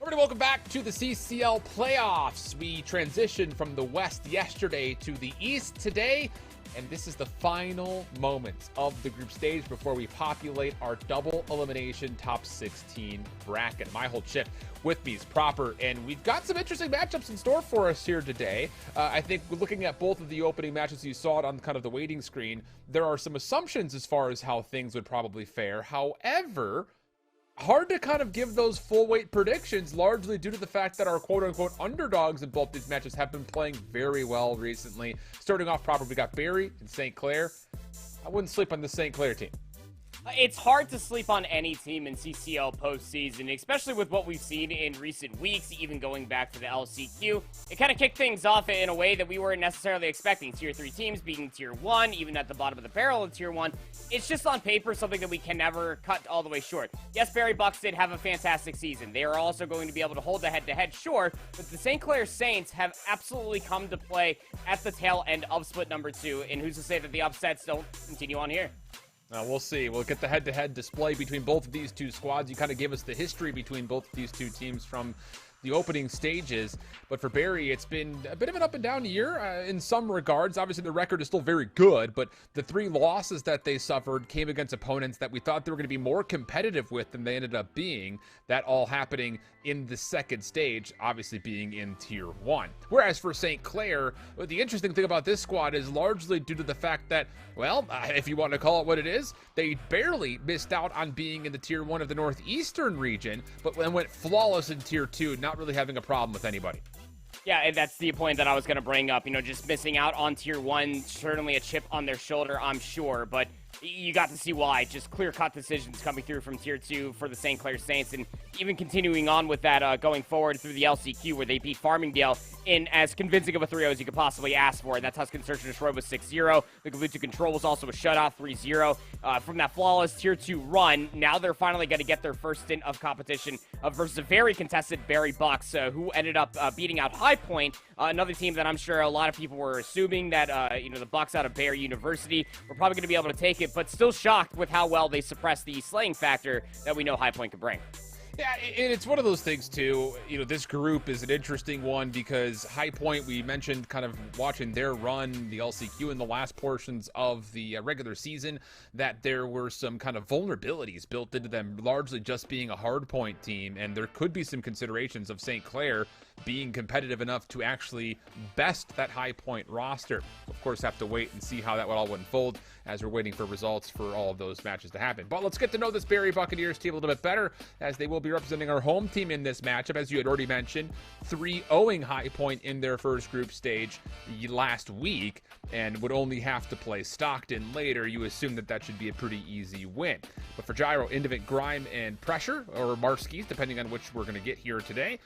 Everybody, welcome back to the CCL playoffs. We transitioned from the West yesterday to the East today, and this is the final moments of the group stage before we populate our double elimination top 16 bracket. My whole chip with me is Proper, and we've got some interesting matchups in store for us here today. I think looking at both of the opening matches, you saw it on kind of the waiting screen, there are some assumptions as far as how things would probably fare. However, hard to kind of give those full weight predictions, largely due to the fact that our quote-unquote underdogs in both these matches have been playing very well recently. Starting off proper, we got Barry and St. Clair. I wouldn't sleep on the St. Clair team. It's hard to sleep on any team in CCL postseason, especially with what we've seen in recent weeks, even going back to the LCQ. It kind of kicked things off in a way that we weren't necessarily expecting. Tier 3 teams beating Tier 1, even at the bottom of the barrel in Tier 1. It's just on paper something that we can never cut all the way short. Yes, Barry Bucs did have a fantastic season. They are also going to be able to hold the head-to-head, sure, but the St. Clair Saints have absolutely come to play at the tail end of split number 2, and who's to say that the upsets don't continue on here? We'll see. We'll get the head-to-head display between both of these two squads. You kind of gave us the history between both of these two teams from the opening stages. But for Barry, it's been a bit of an up-and-down year in some regards. Obviously, the record is still very good, but the 3 losses that they suffered came against opponents that we thought they were going to be more competitive with than they ended up being. That all happening in the second stage, obviously being in Tier 1. Whereas for St. Clair, the interesting thing about this squad is largely due to the fact that, well, if you want to call it what it is, they barely missed out on being in the Tier 1 of the Northeastern region, but then went flawless in Tier 2, not really having a problem with anybody. Yeah, and that's the point that I was going to bring up. You know, just missing out on Tier 1, certainly a chip on their shoulder, I'm sure, but you got to see why. Just clear-cut decisions coming through from Tier 2 for the St. Clair Saints, and even continuing on with that going forward through the LCQ, where they beat Farmingdale in as convincing of a 3-0 as you could possibly ask for. And that's Tuscan Search and Destroy was 6-0. The Galutu Control was also a shutout, 3-0. From that flawless Tier 2 run, now they're finally going to get their first stint of competition versus a very contested Barry Bucs, who ended up beating out High Point, another team that I'm sure a lot of people were assuming that, the Bucs out of Barry University were probably going to be able to take it, but still shocked with how well they suppressed the slaying factor that we know High Point could bring. Yeah, and it's one of those things, too. You know, this group is an interesting one because High Point, we mentioned kind of watching their run, the LCQ, in the last portions of the regular season, that there were some kind of vulnerabilities built into them, largely just being a hard point team, and there could be some considerations of St. Clair being competitive enough to actually best that High Point roster. Of course, have to wait and see how that would all unfold as we're waiting for results for all of those matches to happen. But let's get to know this Barry Buccaneers team a little bit better, as they will be representing our home team in this matchup. As you had already mentioned, 3-0ing High Point in their first group stage last week, and would only have to play Stockton later. You assume that that should be a pretty easy win. But for Gyro, Indivent, Grime, and Pressure, or Marskis, depending on which we're going to get here today,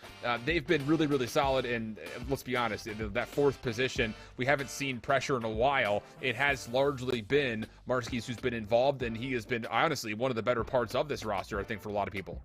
they've been really solid. And let's be honest, that 4th position, we haven't seen Pressure in a while. It has largely been Marskis who's been involved, and he has been honestly one of the better parts of this roster, I think, for a lot of people.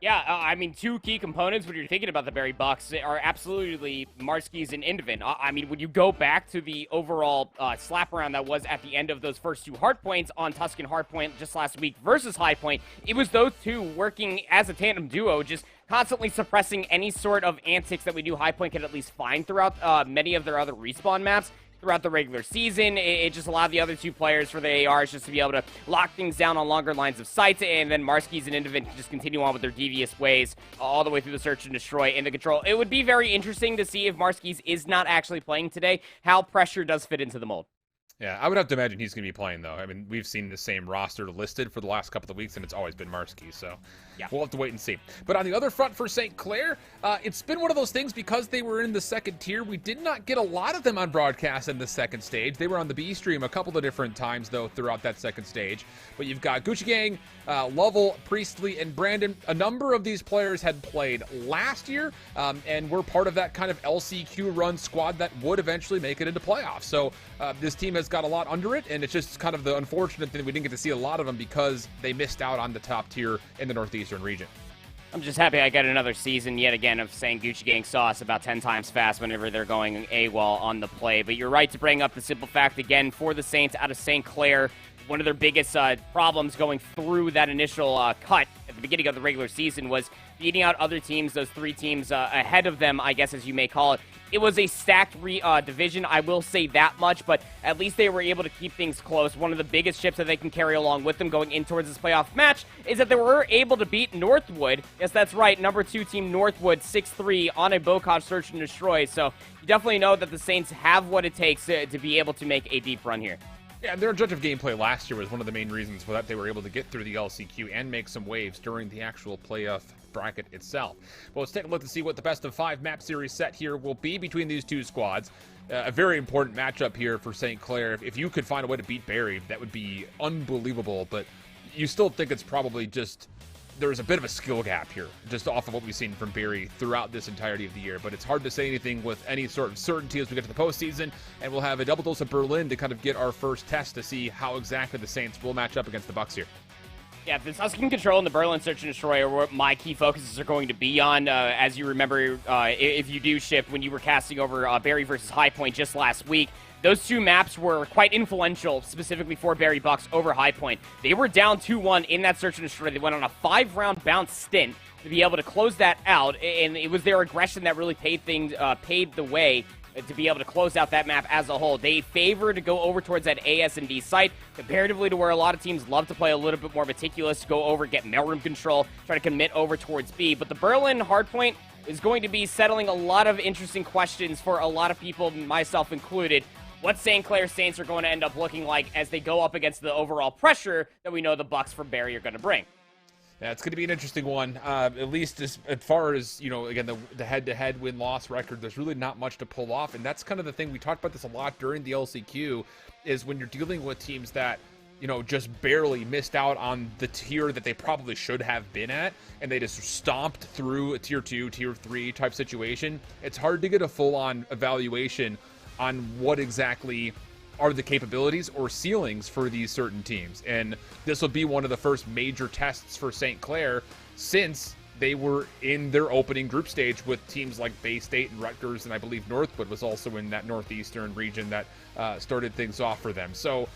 Yeah, I mean, 2 key components when you're thinking about the Barry Bucs are absolutely Marskis and Indivent. I mean, when you go back to the overall slap around that was at the end of those first 2 hard points on Tuscan Hard Point just last week versus High Point, it was those 2 working as a tandem duo, just constantly suppressing any sort of antics that we knew High Point could at least find throughout many of their other respawn maps. Throughout the regular season, it just allowed the other 2 players for the ARs just to be able to lock things down on longer lines of sight, and then Marskis and Indivent can just continue on with their devious ways all the way through the Search and Destroy and the Control. It would be very interesting to see if Marskis is not actually playing today, how Pressure does fit into the mold. Yeah, I would have to imagine he's going to be playing, though. I mean, we've seen the same roster listed for the last couple of weeks, and it's always been Marskis, so yeah, we'll have to wait and see. But on the other front for St. Clair, it's been one of those things because they were in the second tier. We did not get a lot of them on broadcast in the second stage. They were on the B stream a couple of different times, though, throughout that second stage. But you've got Gucci Gang, Lovell, Priestley, and Brandon. A number of these players had played last year, and were part of that kind of LCQ run squad that would eventually make it into playoffs. So this team has got a lot under it, and it's just kind of the unfortunate thing that we didn't get to see a lot of them because they missed out on the top tier in the Northeastern region. I'm just happy I got another season yet again of saying Gucci Gang sauce about 10 times fast whenever they're going AWOL on the play. But you're right to bring up the simple fact again for the Saints out of St. Clair. One of their biggest problems going through that initial cut the beginning of the regular season was beating out other teams, those 3 teams ahead of them, I guess, as you may call it. It was a stacked division, I will say that much, but at least they were able to keep things close. One of the biggest chips that they can carry along with them going in towards this playoff match is that they were able to beat Northwood. Yes, that's right, number 2 team Northwood 6-3 on a Bocage Search and Destroy. So you definitely know that the Saints have what it takes to be able to make a deep run here. Yeah, their judge of gameplay last year was one of the main reasons for that they were able to get through the LCQ and make some waves during the actual playoff bracket itself. Well, let's take a look to see what the best of 5 map series set here will be between these 2 squads. A very important matchup here for St. Clair. If you could find a way to beat Barry, that would be unbelievable, but you still think it's probably just there's a bit of a skill gap here, just off of what we've seen from Barry throughout this entirety of the year. But it's hard to say anything with any sort of certainty as we get to the postseason, and we'll have a double dose of Berlin to kind of get our first test to see how exactly the Saints will match up against the Bucs here. Yeah, the Tuscan Control and the Berlin Search and Destroy are what my key focuses are going to be on. As you remember, if you do ship, when you were casting over Barry versus High Point just last week, those 2 maps were quite influential, specifically for Barry Bucs over High Point. They were down 2-1 in that Search and Destroy. They went on a 5-round bounce stint to be able to close that out, and it was their aggression that really paved the way to be able to close out that map as a whole. They favor to go over towards that AS&D site, comparatively to where a lot of teams love to play a little bit more meticulous, go over, get mailroom control, try to commit over towards B. But the Berlin hardpoint is going to be settling a lot of interesting questions for a lot of people, myself included. What St. Clair Saints are going to end up looking like as they go up against the overall pressure that we know the Bucs from Barry are going to bring. Yeah, it's going to be an interesting one, at least as far as, again, the head-to-head win-loss record, there's really not much to pull off, and that's kind of the thing. We talked about this a lot during the LCQ, is when you're dealing with teams that, just barely missed out on the tier that they probably should have been at, and they just stomped through a tier 2, tier 3 type situation, it's hard to get a full-on evaluation on what exactly are the capabilities or ceilings for these certain teams. And this will be one of the first major tests for St. Clair since they were in their opening group stage with teams like Bay State and Rutgers, and I believe Northwood was also in that northeastern region that started things off for them. So,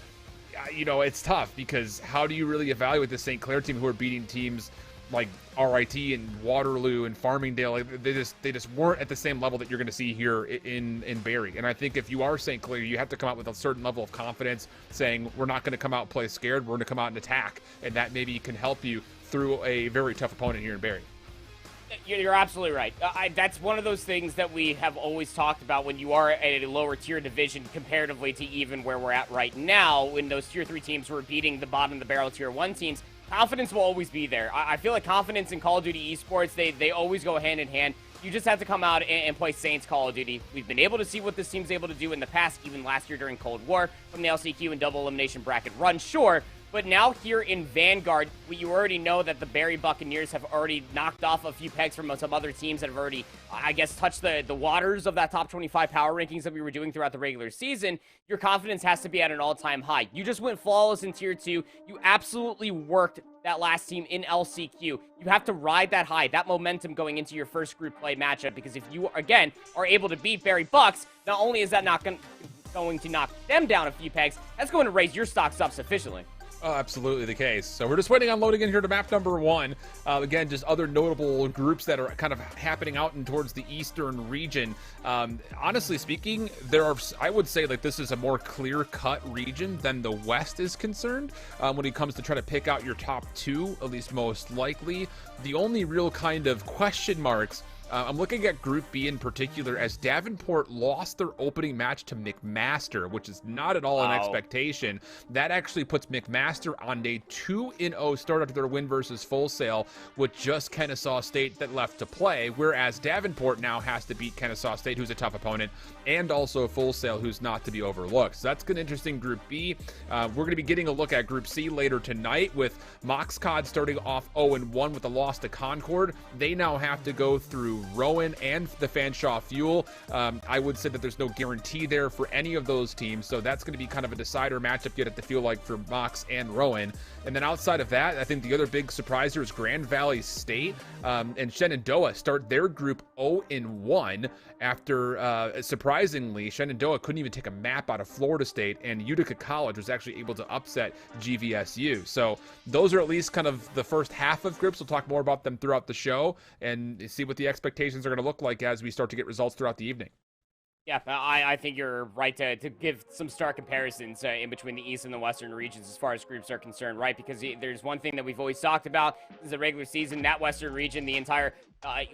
it's tough because how do you really evaluate the St. Clair team who are beating teams like RIT and Waterloo and Farmingdale? Like, they just weren't at the same level that you're going to see here in Barry. And I think if you are St. Clair, you have to come out with a certain level of confidence, saying we're not going to come out and play scared, we're going to come out and attack, and that maybe can help you through a very tough opponent here in Barry. You're absolutely right. That's one of those things that we have always talked about when you are at a lower tier division comparatively to even where we're at right now, when those tier 3 teams were beating the bottom of the barrel tier 1 teams. Confidence will always be there. I feel like confidence in Call of Duty esports, they always go hand in hand. You just have to come out and play Saints Call of Duty. We've been able to see what this team's able to do in the past, even last year during Cold War, from the LCQ and double elimination bracket run, sure. But now here in Vanguard, you already know that the Barry Buccaneers have already knocked off a few pegs from some other teams that have already, I guess, touched the waters of that top 25 power rankings that we were doing throughout the regular season. Your confidence has to be at an all-time high. You just went flawless in Tier 2. You absolutely worked that last team in LCQ. You have to ride that high, that momentum going into your first group play matchup, because if you, again, are able to beat Barry Bucs, not only is that not going to knock them down a few pegs, that's going to raise your stocks up sufficiently. Oh, absolutely the case. So we're just waiting on loading in here to map number 1. Again, just other notable groups that are kind of happening out and towards the eastern region. Honestly speaking, I would say like this is a more clear-cut region than the West is concerned when it comes to trying to pick out your top 2, at least most likely. The only real kind of question marks, I'm looking at Group B in particular, as Davenport lost their opening match to McMaster, which is not at all an expectation. That actually puts McMaster on a 2-0 start after their win versus Full Sail with just Kennesaw State that left to play, whereas Davenport now has to beat Kennesaw State, who's a tough opponent, and also Full Sail, who's not to be overlooked. So that's an interesting Group B. We're going to be getting a look at Group C later tonight with Moxcod starting off 0-1 with a loss to Concord. They now have to go through to Rowan and the Fanshawe Fuel. I would say that there's no guarantee there for any of those teams, so that's going to be kind of a decider matchup you'd have to feel like for Bucs and Rowan. And then outside of that, I think the other big surprise here is Grand Valley State and Shenandoah start their group 0-1 after, surprisingly, Shenandoah couldn't even take a map out of Florida State, and Utica College was actually able to upset GVSU. So those are at least kind of the first half of groups. We'll talk more about them throughout the show and see what the expectations are going to look like as we start to get results throughout the evening. Yeah, I think you're right to give some stark comparisons in between the East and the Western regions as far as groups are concerned, right? Because there's one thing that we've always talked about is the regular season. That Western region, the entire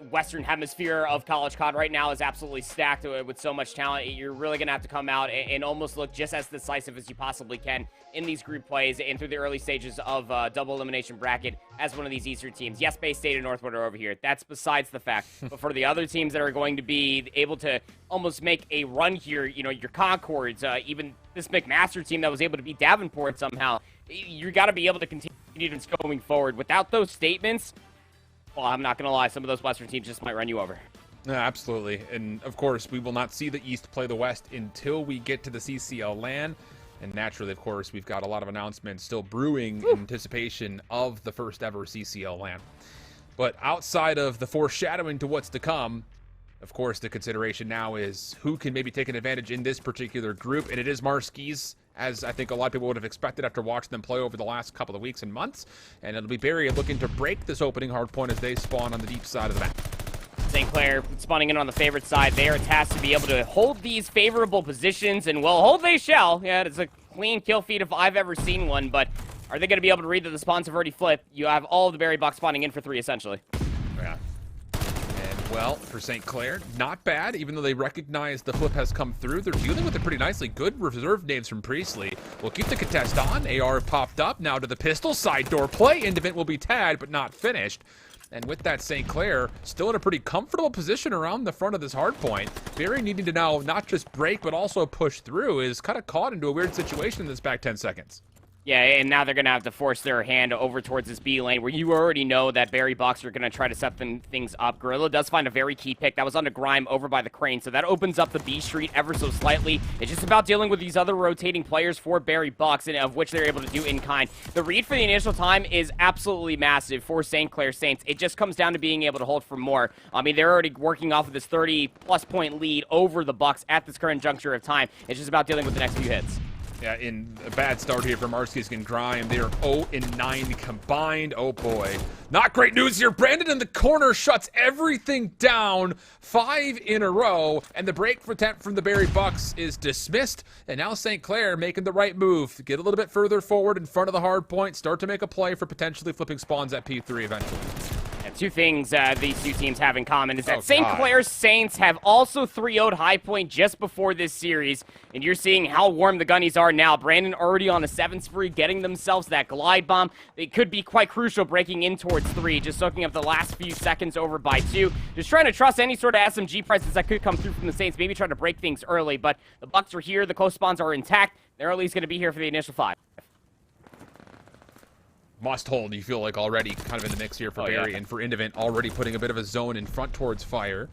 Western hemisphere of College COD right now is absolutely stacked with so much talent. You're really going to have to come out and almost look just as decisive as you possibly can in these group plays and through the early stages of double elimination bracket as one of these Eastern teams. Yes, Bay State and Northwood are over here. That's besides the fact. But for the other teams that are going to be able to almost make a run here, you know, your Concords, even this McMaster team that was able to beat Davenport somehow, you got to be able to continue this going forward. Without those statements, well, I'm not going to lie, some of those Western teams just might run you over. Yeah, absolutely. And, of course, we will not see the East play the West until we get to the CCL LAN. And naturally, of course, we've got a lot of announcements still brewing in anticipation of the first ever CCL LAN. But outside of the foreshadowing to what's to come, of course, the consideration now is who can maybe take an advantage in this particular group. And it is Marskies, as I think a lot of people would have expected after watching them play over the last couple of weeks and months. And it'll be Barry looking to break this opening hard point as they spawn on the deep side of the map. St. Clair spawning in on the favorite side. They are tasked to be able to hold these favorable positions, and well, hold they shall. Yeah, it's a clean kill feed if I've ever seen one, but are they going to be able to read that the spawns have already flipped? You have all of the Berry Bucs spawning in for 3, essentially. Yeah. And, well, for St. Clair, not bad, even though they recognize the flip has come through. They're dealing with it pretty nicely. Good reserve names from Priestley. We'll keep the contest on. AR popped up. Now to the pistol. Side door play. Indivent will be tagged, but not finished. And with that, St. Clair still in a pretty comfortable position around the front of this hard point. Barry needing to now not just break, but also push through is kind of caught into a weird situation in this back 10 seconds. Yeah, and now they're going to have to force their hand over towards this B lane where you already know that Barry Bucs are going to try to set things up. Gorilla does find a very key pick. That was on the Grime over by the Crane, so that opens up the B street ever so slightly. It's just about dealing with these other rotating players for Barry Bucs, and of which they're able to do in kind. The read for the initial time is absolutely massive for St. Clair Saints. It just comes down to being able to hold for more. I mean, they're already working off of this 30-plus point lead over the Bucs at this current juncture of time. It's just about dealing with the next few hits. Yeah, in a bad start here for Marskies and Grime. They are 0-9 combined. Oh, boy. Not great news here. Brandon in the corner shuts everything down. 5 in a row. And the break attempt from the Barry Bucs is dismissed. And now St. Clair making the right move. Get a little bit further forward in front of the hard point. Start to make a play for potentially flipping spawns at P3 eventually. Two things these two teams have in common is that St. Clair Saints have also 3-0'd High Point just before this series, and you're seeing how warm the gunnies are now. Brandon already on a 7 spree, getting themselves that glide bomb. They could be quite crucial breaking in towards 3, just soaking up the last few seconds over by 2. Just trying to trust any sort of SMG presence that could come through from the Saints, maybe trying to break things early, but the Bucs are here, the close spawns are intact. They're at least going to be here for the initial 5. Must hold, you feel like already kind of in the mix here for Barry, and for Indivent already putting a bit of a zone in front towards fire.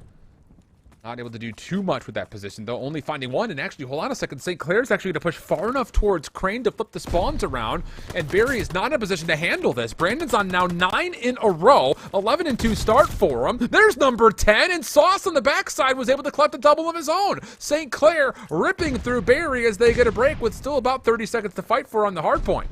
Not able to do too much with that position, though, only finding one. And actually, hold on a second, St. Clair's actually going to push far enough towards Crane to flip the spawns around, and Barry is not in a position to handle this. Brandon's on now 9 in a row, 11-2 start for him. There's number 10, and Sauce on the backside was able to collect a double of his own. St. Clair ripping through Barry as they get a break with still about 30 seconds to fight for on the hard point.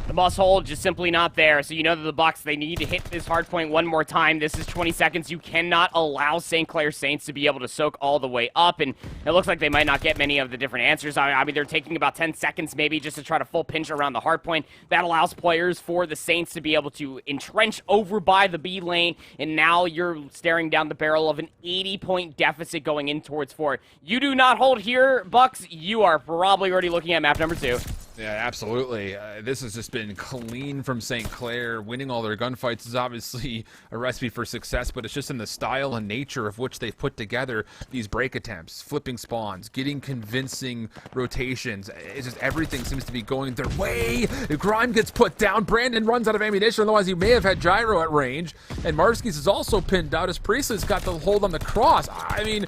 The must hold just simply not there, so you know that the Bucs, they need to hit this hard point one more time. This is 20 seconds. You cannot allow St. Clair Saints to be able to soak all the way up, and it looks like they might not get many of the different answers. I mean, they're taking about 10 seconds maybe just to try to full pinch around the hard point. That allows players for the Saints to be able to entrench over by the B lane, and now you're staring down the barrel of an 80-point deficit going in towards 4. You do not hold here, Bucs. You are probably already looking at map number 2. Yeah, absolutely. This has just been clean from St. Clair. Winning all their gunfights is obviously a recipe for success, but it's just in the style and nature of which they've put together these break attempts, flipping spawns, getting convincing rotations. It's just everything seems to be going their way. Grime gets put down. Brandon runs out of ammunition, otherwise he may have had gyro at range. And Marski's is also pinned out as Priestley's got the hold on the cross. I mean,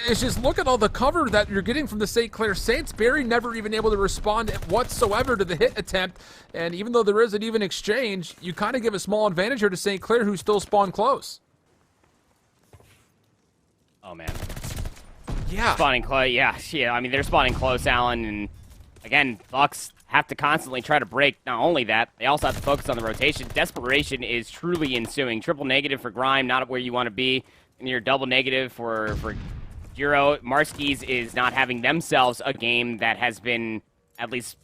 it's just look at all the cover that you're getting from the St. Clair Saints. Barry never even able to respond whatsoever to the hit attempt, and even though there is an even exchange, you kind of give a small advantage here to St. Clair, who still spawned close. Oh, man. Yeah. Spawning close, yeah. I mean, they're spawning close, Alan, and again, Bucs have to constantly try to break. Not only that, they also have to focus on the rotation. Desperation is truly ensuing. Triple negative for Grime, not where you want to be, and you're double negative for Giro. Marski's is not having themselves a game that has been at least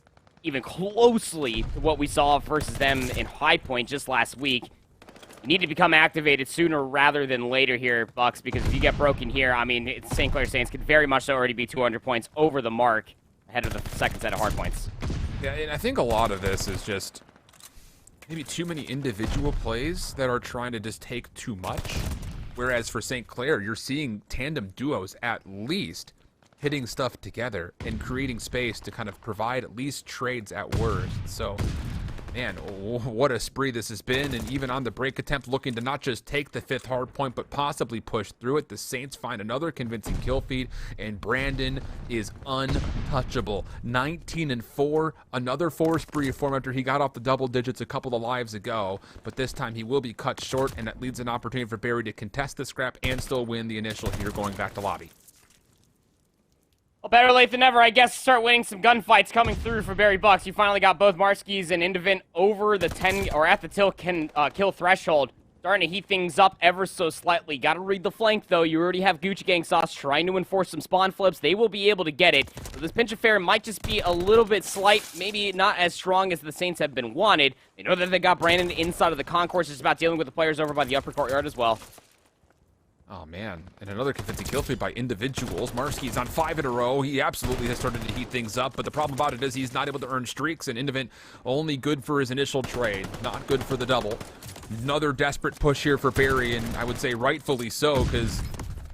even closely to what we saw versus them in High Point just last week. You need to become activated sooner rather than later here, Bucs, because if you get broken here, I mean, St. Clair Saints could very much already be 200 points over the mark ahead of the second set of hard points. Yeah, and I think a lot of this is just maybe too many individual plays that are trying to just take too much. Whereas for St. Clair, you're seeing tandem duos at least hitting stuff together and creating space to kind of provide at least trades at worst. So, man, what a spree this has been. And even on the break attempt, looking to not just take the 5th hard point, but possibly push through it. The Saints find another convincing kill feed, and Brandon is untouchable. 19-4, another 4 spree form after he got off the double digits a couple of lives ago. But this time he will be cut short, and that leaves an opportunity for Barry to contest the scrap and still win the initial here going back to lobby. Well, better late than never, I guess. Start winning some gunfights coming through for Barry Bucs. You finally got both Marski's and Indivent over the 10 or at the kill threshold. Starting to heat things up ever so slightly. Got to read the flank, though. You already have Gucci Gang Sauce trying to enforce some spawn flips. They will be able to get it. So this pinch affair might just be a little bit slight, maybe not as strong as the Saints have been wanted. They know that they got Brandon inside of the concourse. Just about dealing with the players over by the upper courtyard as well. Oh, man. And another convincing kill feed by individuals. Marski's on 5 in a row. He absolutely has started to heat things up, but the problem about it is he's not able to earn streaks, and Indivent only good for his initial trade, not good for the double. Another desperate push here for Barry, and I would say rightfully so, because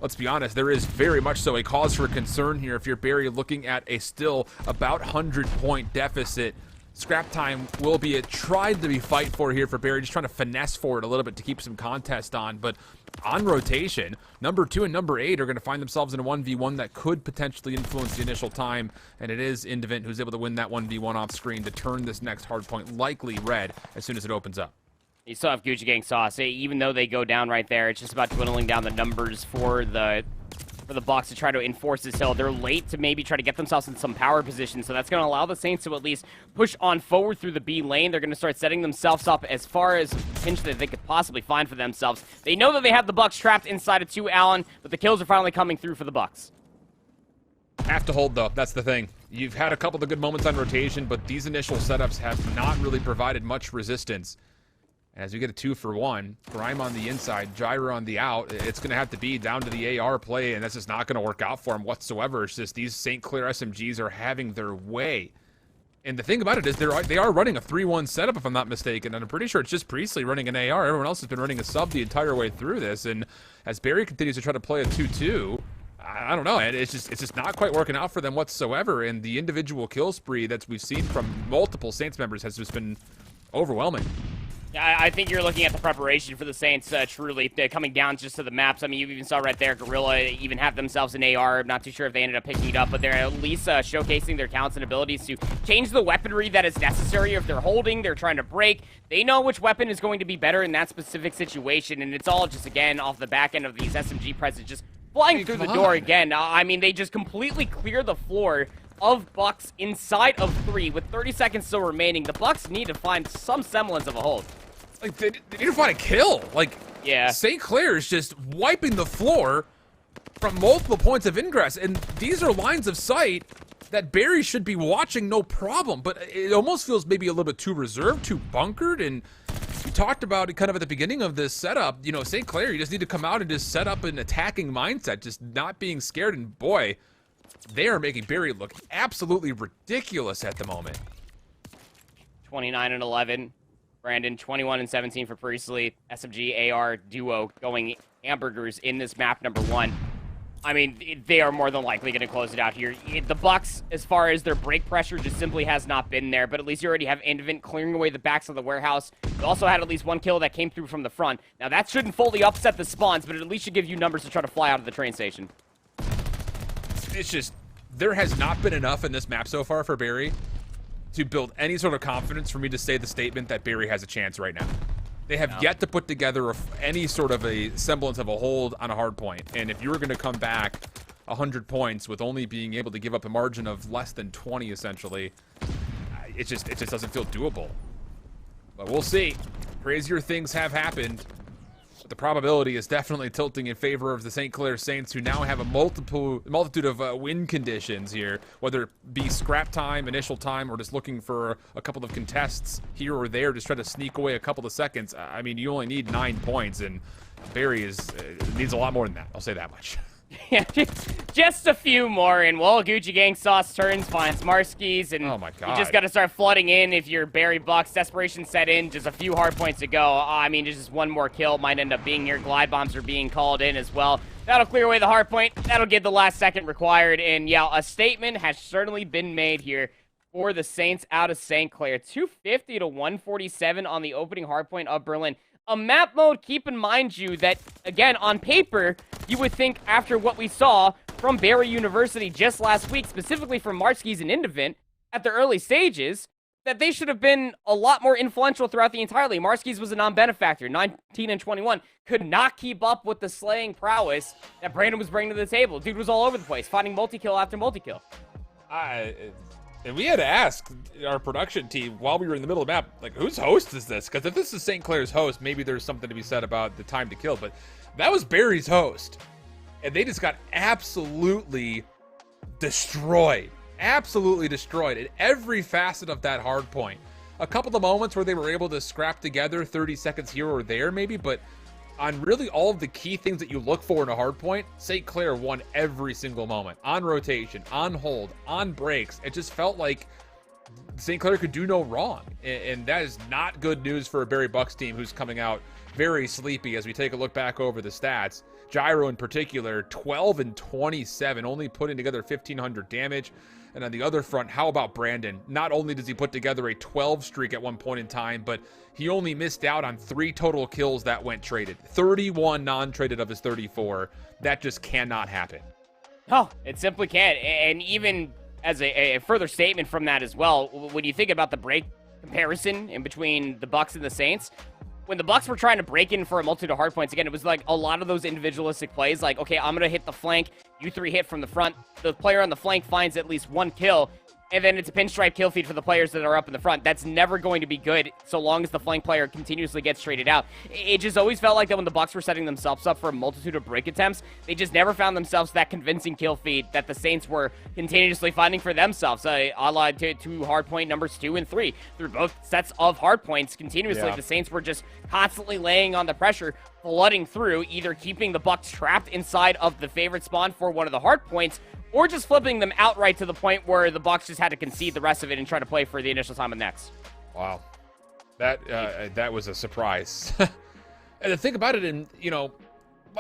let's be honest, there is very much so a cause for concern here if you're Barry looking at a still about 100-point deficit. Scrap time will be tried to be fight for here for Barry, just trying to finesse for it a little bit to keep some contest on. But on rotation, number 2 and number 8 are going to find themselves in a 1v1 that could potentially influence the initial time, and it is Indivent who's able to win that 1v1 off screen to turn this next hard point likely red as soon as it opens up. You still have Gucci Gang Sauce. Even though they go down right there, it's just about dwindling down the numbers for the Bucs to try to enforce this hill. They're late to maybe try to get themselves in some power position, so that's going to allow the Saints to at least push on forward through the B lane. They're going to start setting themselves up as far as pinch that they could possibly find for themselves. They know that they have the Bucs trapped inside of 2, Allen, but the kills are finally coming through for the Bucs. Have to hold, though. That's the thing. You've had a couple of good moments on rotation, but these initial setups have not really provided much resistance. As we get a 2-for-1, Grime on the inside, Gyro on the out, it's going to have to be down to the AR play, and that's just not going to work out for him whatsoever. It's just these St. Clair SMGs are having their way. And the thing about it is they are running a 3-1 setup, if I'm not mistaken, and I'm pretty sure it's just Priestley running an AR. Everyone else has been running a sub the entire way through this, and as Barry continues to try to play a 2-2, I don't know, it's just not quite working out for them whatsoever, and the individual kill spree that we've seen from multiple Saints members has just been overwhelming. Yeah, I think you're looking at the preparation for the Saints, truly. They're coming down just to the maps. I mean, you even saw right there, Gorilla even have themselves an AR. I'm not too sure if they ended up picking it up, but they're at least showcasing their talents and abilities to change the weaponry that is necessary. If they're holding, they're trying to break. They know which weapon is going to be better in that specific situation, and it's all just, again, off the back end of these SMG presses, just flying through the door again. I mean, they just completely clear the floor of Bucs inside of 3 with 30 seconds still remaining. The Bucs need to find some semblance of a hold. Like, they need to find a kill. Like, yeah. St. Clair is just wiping the floor from multiple points of ingress, and these are lines of sight that Barry should be watching no problem, but it almost feels maybe a little bit too reserved, too bunkered, and we talked about it kind of at the beginning of this setup. You know, St. Clair, you just need to come out and just set up an attacking mindset, just not being scared, and boy, they are making Barry look absolutely ridiculous at the moment. 29 and 11. Brandon, 21 and 17 for Priestley. SMG AR duo going hamburgers in this map number 1. I mean, they are more than likely going to close it out here. The Bucs, as far as their break pressure, just simply has not been there. But at least you already have Indivent clearing away the backs of the warehouse. You also had at least one kill that came through from the front. Now, that shouldn't fully upset the spawns, but it at least should give you numbers to try to fly out of the train station. It's just, there has not been enough in this map so far for Barry to build any sort of confidence for me to say the statement that Barry has a chance right now. They have yet to put together any sort of a semblance of a hold on a hard point. And if you were going to come back 100 points with only being able to give up a margin of less than 20, essentially, it just doesn't feel doable. But we'll see. Crazier things have happened. But the probability is definitely tilting in favor of the St. Clair Saints, who now have a multitude of win conditions here, whether it be scrap time, initial time, or just looking for a couple of contests here or there, just try to sneak away a couple of seconds. I mean, you only need 9 points, and Barry needs a lot more than that. I'll say that much. Yeah, just a few more, and well, Gucci Gang Sauce turns, finds Marskis, and oh my God, you just got to start flooding in if you're Barry Bucs. Desperation set in, just a few hard points to go. I mean, just one more kill might end up being here. Glide bombs are being called in as well. That'll clear away the hard point. That'll get the last second required, and yeah, a statement has certainly been made here for the Saints out of St. Clair. 250 to 147 on the opening hard point of Berlin. A map mode, keep in mind you that, again, on paper, you would think after what we saw from Barry University just last week, specifically from Marskis and Indivent at the early stages, that they should have been a lot more influential throughout the entire league. Marskis was a non-benefactor, 19 and 21, could not keep up with the slaying prowess that Brandon was bringing to the table. Dude was all over the place, finding multi-kill after multi-kill. And we had to ask our production team while we were in the middle of the map, like, whose host is this? Because if this is St. Clair's host, maybe there's something to be said about the time to kill. But that was Barry's host. And they just got absolutely destroyed. Absolutely destroyed in every facet of that hard point. A couple of moments where they were able to scrap together 30 seconds here or there, maybe. But on really all of the key things that you look for in a hard point, St. Clair won every single moment. On rotation, on hold, on breaks. It just felt like St. Clair could do no wrong. And that is not good news for a Barry Bucs team who's coming out very sleepy as we take a look back over the stats. Gyro in particular, 12 and 27, only putting together 1,500 damage. And on the other front, how about Brandon? Not only does he put together a 12 streak at one point in time, but he only missed out on 3 total kills that went traded. 31 non-traded of his 34. That just cannot happen. No, it simply can't. And even as a further statement from that as well, when you think about the break comparison in between the Bucs and the Saints, when the Bucs were trying to break in for a multitude of hard points, again, it was like a lot of those individualistic plays, like, okay, I'm going to hit the flank, you 3 hit from the front, the player on the flank finds at least 1 kill, and then it's a pinstripe kill feed for the players that are up in the front. That's never going to be good so long as the flank player continuously gets traded out. It just always felt like that when the Bucs were setting themselves up for a multitude of break attempts, they just never found themselves that convincing kill feed that the Saints were continuously finding for themselves. A la to hard point numbers 2 and 3 through both sets of hard points continuously. Yeah. The Saints were just constantly laying on the pressure, flooding through, either keeping the Bucs trapped inside of the favorite spawn for one of the hard points, or just flipping them outright to the point where the Bucs just had to concede the rest of it and try to play for the initial time of next. Wow. That was a surprise. And the thing about it, and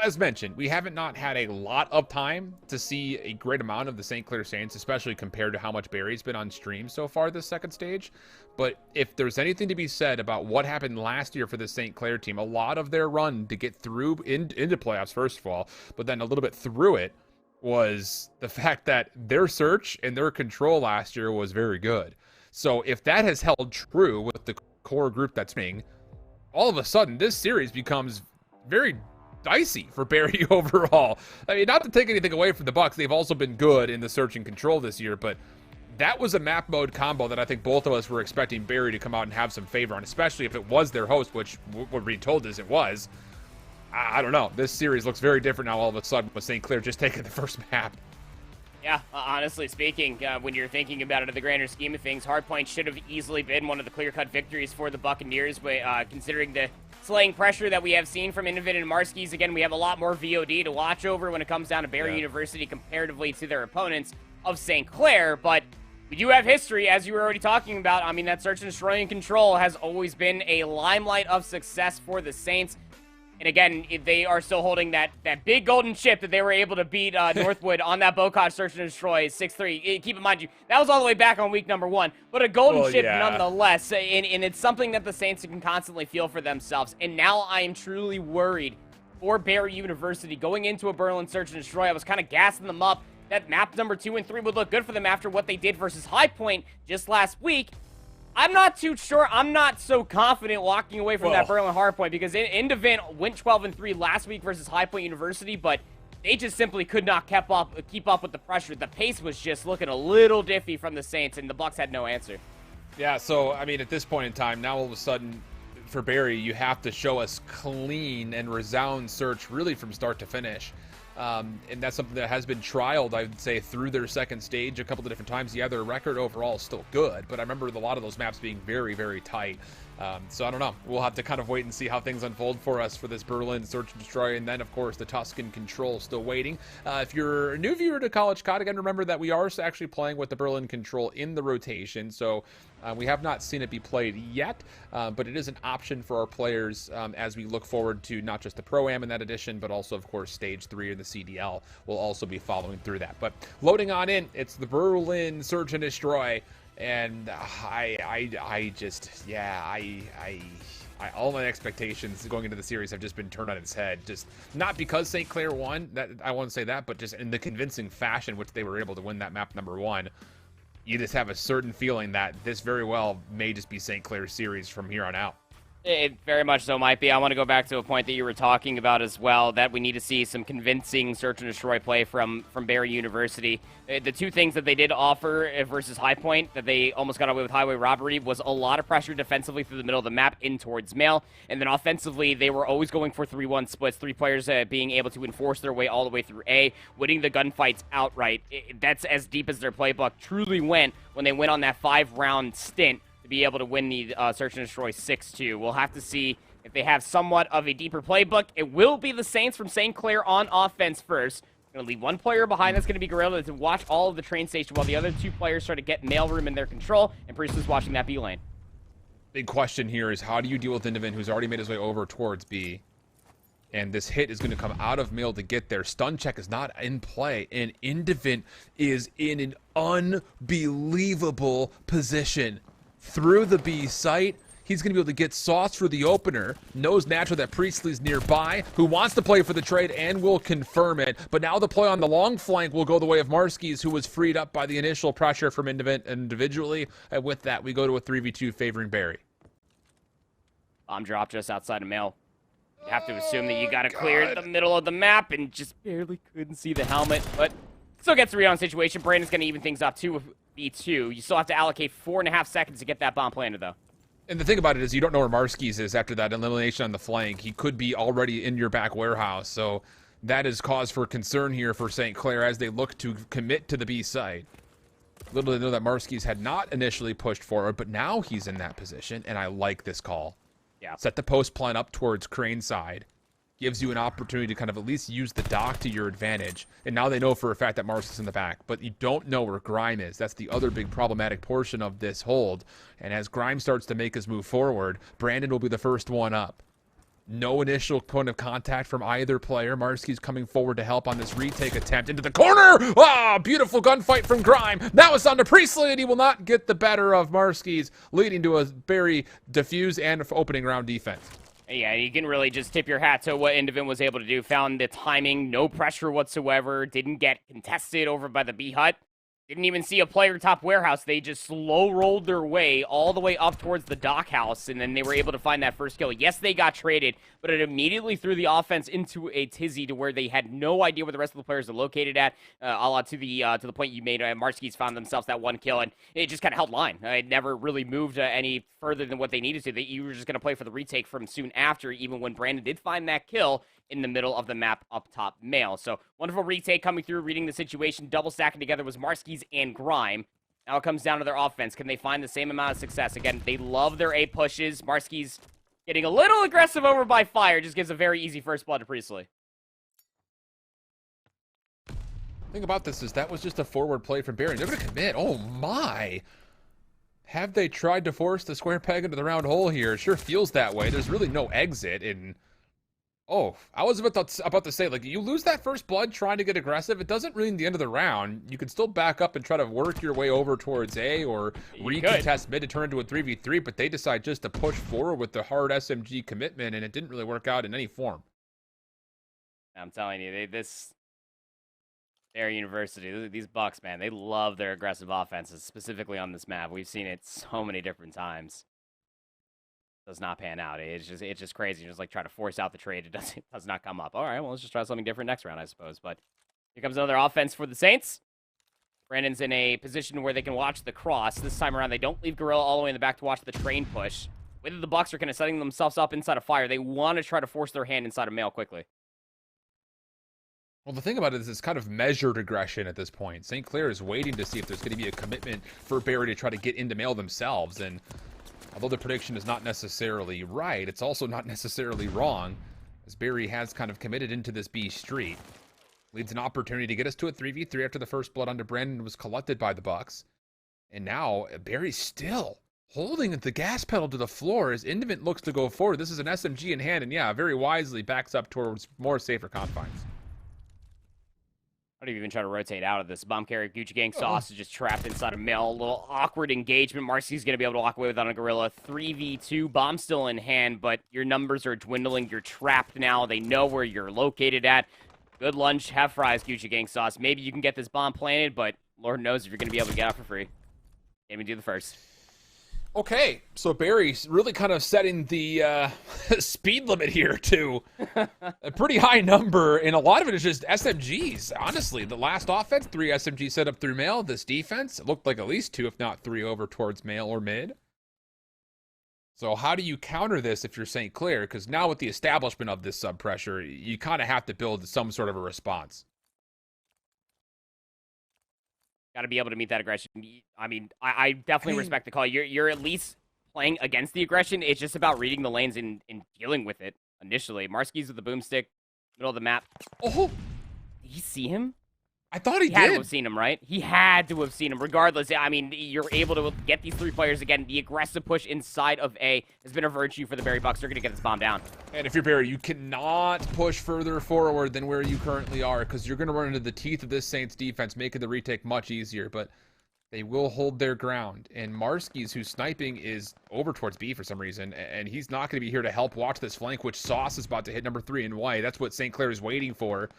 as mentioned, we haven't not had a lot of time to see a great amount of the St. Clair Saints, especially compared to how much Barry's been on stream so far this second stage. But if there's anything to be said about what happened last year for the St. Clair team, a lot of their run to get through into playoffs, first of all, but then a little bit through it, was the fact that their search and their control last year was very good. So if that has held true with the core group that's being, all of a sudden this series becomes very dicey for Barry overall. I mean, not to take anything away from the Bucs, they've also been good in the search and control this year, but that was a map mode combo that I think both of us were expecting Barry to come out and have some favor on, especially if it was their host, which we're being told is it was. I don't know. This series looks very different now all of a sudden with St. Clair just taking the first map. Yeah, honestly speaking, when you're thinking about it in the grander scheme of things, Hardpoint should have easily been one of the clear-cut victories for the Buccaneers, but considering the slaying pressure that we have seen from Indivent and Marskis, again, we have a lot more VOD to watch over when it comes down to Barry University comparatively to their opponents of St. Clair, but We do have history, as you were already talking about. I mean, that search and destroy and control has always been a limelight of success for the Saints. And again, they are still holding that big golden chip that they were able to beat Northwood on that Bocage search and destroy 6-3. Keep in mind, that was all the way back on week number 1, but a golden chip nonetheless. And it's something that the Saints can constantly feel for themselves. And now I am truly worried for Barry University going into a Berlin search and destroy. I was kind of gassing them up that map number 2 and 3 would look good for them after what they did versus High Point just last week. I'm not too sure. I'm not so confident walking away from that Berlin hard point because Indivent went 12 and 3 last week versus High Point University, but they just simply could not keep up with the pressure. The pace was just looking a little diffy from the Saints, and the Bucs had no answer. Yeah, so, I mean, at this point in time, now all of a sudden, for Barry, you have to show us clean and resound search really from start to finish. And that's something that has been trialed, I would say, through their second stage a couple of different times. Yeah, their record overall is still good, but I remember a lot of those maps being very, very tight. So I don't know. We'll have to kind of wait and see how things unfold for us for this Berlin Search and Destroy, and then, of course, the Tuscan Control still waiting. If you're a new viewer to College COD, again, remember that we are actually playing with the Berlin Control in the rotation, so we have not seen it be played yet, but it is an option for our players as we look forward to not just the Pro-Am in that edition, but also, of course, Stage 3 of the CDL will also be following through that. But loading on in, it's the Berlin Search and Destroy. And I just, yeah, all my expectations going into the series have just been turned on its head. Just not because St. Clair won, that I won't say that, but just in the convincing fashion which they were able to win that map number 1. You just have a certain feeling that this very well may just be St. Clair's series from here on out. It very much so might be. I want to go back to a point that you were talking about as well, that we need to see some convincing search and destroy play from Barry University. The two things that they did offer versus High Point that they almost got away with highway robbery was a lot of pressure defensively through the middle of the map in towards Mail, and then offensively they were always going for 3-1 splits, 3 players being able to enforce their way all the way through A, winning the gunfights outright. That's as deep as their playbook truly went when they went on that 5-round stint be able to win the Search and Destroy 6-2. We'll have to see if they have somewhat of a deeper playbook. It will be the Saints from St. Clair on offense first. Going to leave one player behind. That's going to be Gorilla to watch all of the train station while the other 2 players try to get mailroom in their control, and Priestley's watching that B lane. Big question here is how do you deal with Indivent, who's already made his way over towards B? And this hit is going to come out of Mail to get there. Stun check is not in play, and Indivent is in an unbelievable position. Through the B site, he's going to be able to get sauce for the opener. Knows naturally that Priestley's nearby, who wants to play for the trade and will confirm it. But now the play on the long flank will go the way of Marskis, who was freed up by the initial pressure from Indivent individually. And with that, we go to a 3v2 favoring Barry. Bomb drop just outside of Mail. You have to assume that you got to clear the middle of the map and just barely couldn't see the helmet. But still gets the read on situation. Brandon's going to even things up too. B2. You still have to allocate 4.5 seconds to get that bomb planted, though. And the thing about it is you don't know where Marskis is after that elimination on the flank. He could be already in your back warehouse, so that is cause for concern here for St. Clair as they look to commit to the B site. Little to know that Marskis had not initially pushed forward, but now he's in that position, and I like this call. Yeah. Set the post plan up towards Crane side. Gives you an opportunity to kind of at least use the dock to your advantage. And now they know for a fact that Mars is in the back, but you don't know where Grime is. That's the other big problematic portion of this hold. And as Grime starts to make his move forward, Brandon will be the first one up. No initial point of contact from either player. Marski's coming forward to help on this retake attempt into the corner. Ah, beautiful gunfight from Grime. Now it's on to Priestley, and he will not get the better of Marski's, leading to a very diffuse and opening round defense. Yeah, you can really just tip your hat to what Indivent was able to do. Found the timing, no pressure whatsoever. Didn't get contested over by the B hut. Didn't even see a player top warehouse. They just slow rolled their way all the way up towards the dock house, and then they were able to find that first kill. Yes, they got traded, but it immediately threw the offense into a tizzy to where they had no idea where the rest of the players are located at. A la to the point you made, Marskis found themselves that one kill, and it just kind of held line. It never really moved any further than what they needed to. You were just going to play for the retake from soon after, even when Brandon did find that kill in the middle of the map up top Mail. So wonderful retake coming through, reading the situation, double stacking together was Marskis and Grime. Now it comes down to their offense. Can they find the same amount of success? Again, they love their A pushes. Marskis getting a little aggressive over by Fire just gives a very easy first blood to Priestley. Thing about this is that was just a forward play from Barry. They're going to commit. Oh, my. Have they tried to force the square peg into the round hole here? It sure feels that way. There's really no exit. And, oh, I was about to say, like, you lose that first blood trying to get aggressive. It doesn't really mean the end of the round. You can still back up and try to work your way over towards A or recontest mid to turn into a 3v3, but they decide just to push forward with the hard SMG commitment, and it didn't really work out in any form. I'm telling you, their university, these Bucs, man, they love their aggressive offenses, specifically on this map. We've seen it so many different times. Does not pan out. It's just crazy. Just like try to force out the trade. It does not come up. All right, well, let's just try something different next round, I suppose. But here comes another offense for the Saints. Brandon's in a position where they can watch the cross. This time around, they don't leave Gorilla all the way in the back to watch the train push. Whether the Bucs are kind of setting themselves up inside of fire, they want to try to force their hand inside of mail quickly. Well, the thing about it is it's kind of measured aggression at this point. St. Clair is waiting to see if there's going to be a commitment for Barry to try to get into mail themselves. And although the prediction is not necessarily right, it's also not necessarily wrong, as Barry has kind of committed into this B street. Leads an opportunity to get us to a 3v3 after the first blood onto Brandon was collected by the Bucs. And now Barry's still holding the gas pedal to the floor as Indivent looks to go forward. This is an SMG in hand, and yeah, very wisely backs up towards more safer confines. I don't even try to rotate out of this. Bomb carrier, Gucci Gang Sauce is just trapped inside a mill. A little awkward engagement. Marcy's going to be able to walk away with on a Gorilla. 3v2. Bomb still in hand, but your numbers are dwindling. You're trapped now. They know where you're located at. Good lunch. Have fries, Gucci Gang Sauce. Maybe you can get this bomb planted, but Lord knows if you're going to be able to get out for free. Can't even do the first. Okay, so Barry's really kind of setting the speed limit here to a pretty high number, and a lot of it is just SMGs. Honestly, the last offense, 3 SMGs set up through mail. This defense, it looked like at least 2, if not 3, over towards mail or mid. So how do you counter this if you're St. Clair? Because now with the establishment of this sub-pressure, you kind of have to build some sort of a response. Got to be able to meet that aggression. I mean, I definitely respect the call. You're at least playing against the aggression. It's just about reading the lanes and dealing with it initially. Marski's with the boomstick, middle of the map. Oh! Did he see him? I thought he did. He had to have seen him, right? He had to have seen him. Regardless, I mean, you're able to get these 3 players again. The aggressive push inside of A has been a virtue for the Barry Bucs. They're going to get this bomb down. And if you're Barry, you cannot push further forward than where you currently are, because you're going to run into the teeth of this Saints defense, making the retake much easier. But they will hold their ground. And Marski's, who's sniping, is over towards B for some reason, and he's not going to be here to help watch this flank, which Sauce is about to hit number 3 in white. That's what St. Clair is waiting for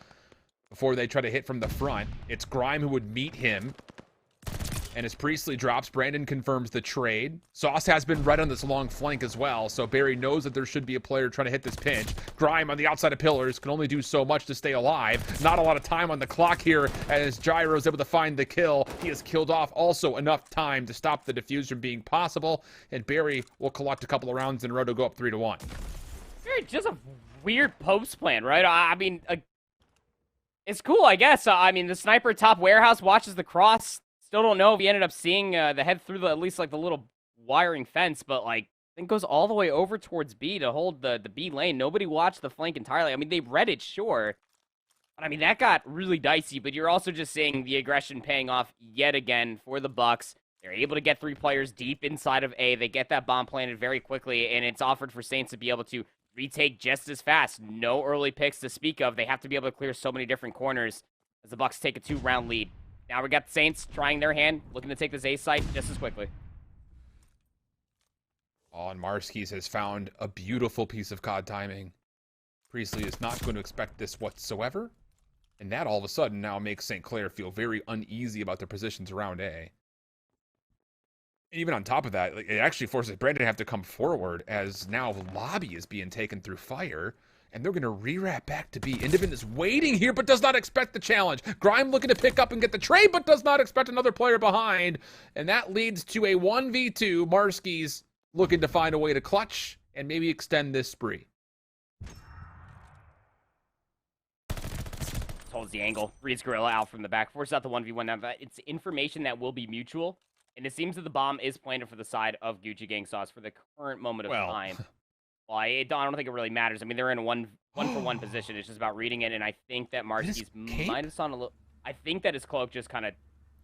before they try to hit from the front. It's Grime who would meet him. And as Priestley drops, Brandon confirms the trade. Sauce has been right on this long flank as well, so Barry knows that there should be a player trying to hit this pinch. Grime on the outside of pillars can only do so much to stay alive. Not a lot of time on the clock here as Gyro's able to find the kill. He has killed off also enough time to stop the defuse from being possible, and Barry will collect a couple of rounds in a row to go up 3-1. Just a weird post plan, right? I mean, it's cool, I guess. I mean, the sniper top warehouse watches the cross. Still don't know if he ended up seeing the head through at least like the little wiring fence, but like I think goes all the way over towards B to hold the B lane. Nobody watched the flank entirely. I mean, they read it, sure. But I mean, that got really dicey, but you're also just seeing the aggression paying off yet again for the Bucs. They're able to get 3 players deep inside of A. They get that bomb planted very quickly, and it's offered for Saints to be able to retake just as fast. No early picks to speak of. They have to be able to clear so many different corners as the Bucs take a 2-round lead. Now we got the Saints trying their hand, looking to take this A site just as quickly. Oh, and Marski's has found a beautiful piece of COD timing. Priestley is not going to expect this whatsoever. And that all of a sudden now makes St. Clair feel very uneasy about their positions around A. And even on top of that, it actually forces Brandon to have to come forward as now Lobby is being taken through fire. And they're going to re-wrap back to B. Indivent is waiting here, but does not expect the challenge. Grime looking to pick up and get the trade, but does not expect another player behind. And that leads to a 1v2. Marski's looking to find a way to clutch and maybe extend this spree. Holds the angle. Reads Gorilla out from the back. Forces out the 1v1. Now, it's information that will be mutual. And it seems that the bomb is planted for the side of Gucci Gang Sauce for the current moment of time. Well, I don't think it really matters. I mean, they're in a one-for-one position. It's just about reading it, and I think that Marski's might have saw a little... I think that his cloak just kind of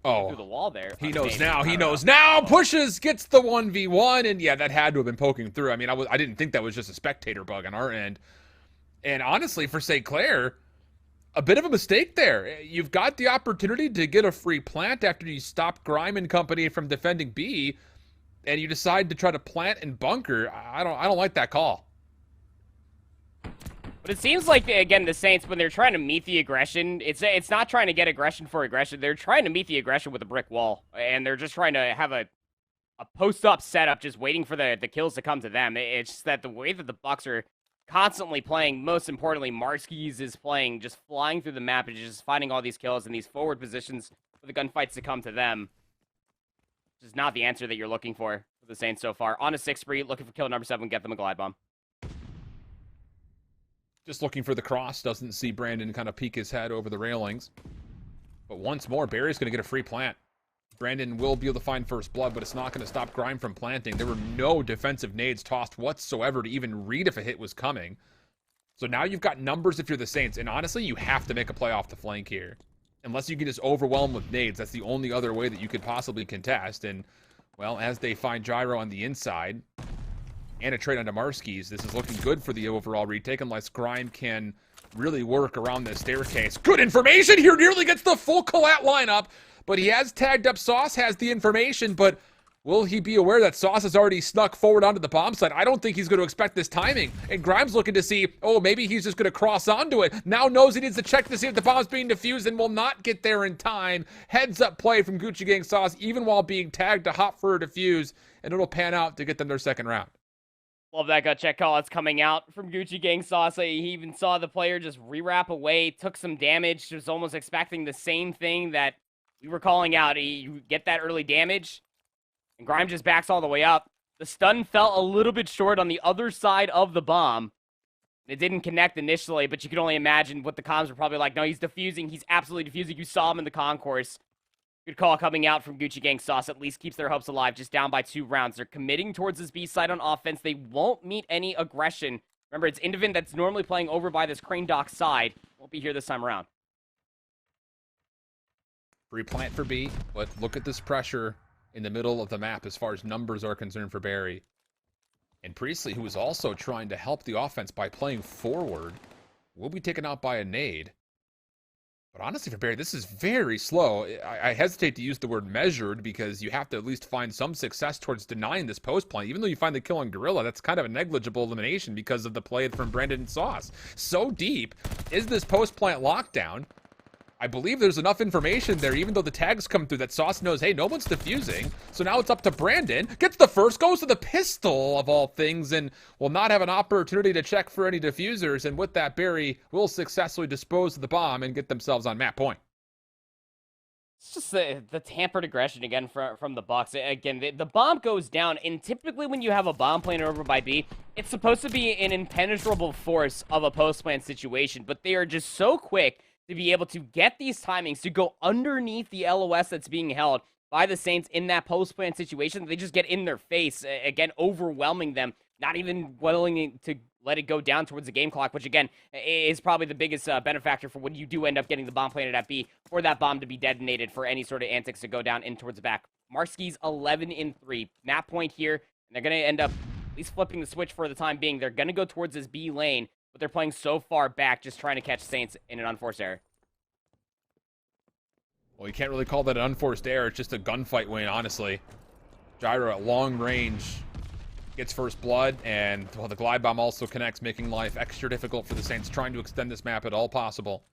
came through the Oh, wall there. he knows Maybe. now. I He don't knows know. now. Pushes, gets the 1v1, and yeah, that had to have been poking through. I mean, I didn't think that was just a spectator bug on our end. And honestly, for St. Clair, a bit of a mistake there. You've got the opportunity to get a free plant after you stop Grime and company from defending B, and you decide to try to plant and bunker. I don't like that call. But it seems like, again, the Saints, when they're trying to meet the aggression, it's not trying to get aggression for aggression. They're trying to meet the aggression with a brick wall, and they're just trying to have a post-up setup, just waiting for the kills to come to them. It's just that the way that the Bucs are constantly playing, most importantly, Marskis is playing, just flying through the map and just finding all these kills in these forward positions for the gunfights to come to them. Which is not the answer that you're looking for the Saints so far. On a 6 spree, looking for kill number 7, get them a glide bomb. Just looking for the cross, doesn't see Brandon kind of peek his head over the railings. But once more, Barry's going to get a free plant. Brandon will be able to find first blood, but it's not going to stop Grime from planting. There were no defensive nades tossed whatsoever to even read if a hit was coming. So now you've got numbers if you're the Saints, and honestly, you have to make a play off the flank here. Unless you can just overwhelm with nades, that's the only other way that you could possibly contest. And, well, as they find Gyro on the inside, and a trade onto Marskis, this is looking good for the overall retake, unless Grime can really work around the staircase. Good information here, nearly gets the full collat lineup, but he has tagged up Sauce, has the information, but will he be aware that Sauce has already snuck forward onto the bomb site? I don't think he's going to expect this timing, and Grime's looking to see, oh, maybe he's just going to cross onto it. Now knows he needs to check to see if the bomb's being defused and will not get there in time. Heads up play from Gucci Gang Sauce, even while being tagged to hop for a defuse, and it'll pan out to get them their second round. Love that gut check call. It's coming out from Gucci Gang Sauce. He even saw the player just re-wrap away, took some damage, was almost expecting the same thing that we were calling out. You get that early damage, and Grime just backs all the way up. The stun fell a little bit short on the other side of the bomb. It didn't connect initially, but you can only imagine what the comms were probably like. No, he's defusing. He's absolutely defusing. You saw him in the concourse. Good call coming out from Gucci Gang Sauce. At least keeps their hopes alive, just down by 2 rounds. They're committing towards this B side on offense. They won't meet any aggression. Remember, it's Indivin that's normally playing over by this Crane Dock side. Won't be here this time around. Free plant for B, but look at this pressure in the middle of the map as far as numbers are concerned for Barry. And Priestley, who is also trying to help the offense by playing forward, will be taken out by a nade. But honestly, for Barry, this is very slow. I hesitate to use the word measured because you have to at least find some success towards denying this post play. Even though you find the kill on Gorilla, that's kind of a negligible elimination because of the play from Brandon and Sauce. So deep is this post plant lockdown. I believe there's enough information there, even though the tags come through, that Sauce knows, hey, no one's defusing. So now it's up to Brandon. Gets the first, goes to the pistol of all things, and will not have an opportunity to check for any diffusers. And with that, Barry will successfully dispose of the bomb and get themselves on map point. It's just the tampered aggression again from the Bucs. Again, the bomb goes down, and typically when you have a bomb planted over by B, it's supposed to be an impenetrable force of a post-plant situation, but they are just so quick to be able to get these timings to go underneath the LOS that's being held by the Saints in that post-plant situation. They just get in their face, again, overwhelming them, not even willing to let it go down towards the game clock, which, again, is probably the biggest benefactor for when you do end up getting the bomb planted at B, for that bomb to be detonated for any sort of antics to go down in towards the back. Marskis 11-3. Map point here, and they're going to end up at least flipping the switch for the time being. They're going to go towards this B lane, but they're playing so far back, just trying to catch Saints in an unforced error. Well, you can't really call that an unforced error. It's just a gunfight win, honestly. Gyro at long range gets first blood, and well, the glide bomb also connects, making life extra difficult for the Saints, trying to extend this map at all possible.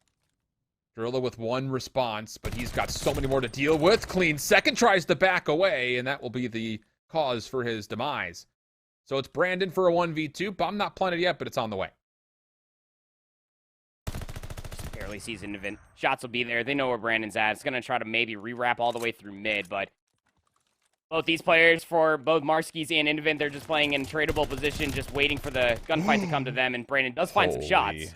Gorilla with 1 response, but he's got so many more to deal with. Clean second, tries to back away, and that will be the cause for his demise. So it's Brandon for a 1v2. Bomb not planted yet, but it's on the way. Barely sees Indivin. Shots will be there. They know where Brandon's at. It's going to try to maybe re-wrap all the way through mid, but both these players, for both Marskis and Indivin, they're just playing in tradable position, just waiting for the gunfight to come to them, and Brandon does find some shots.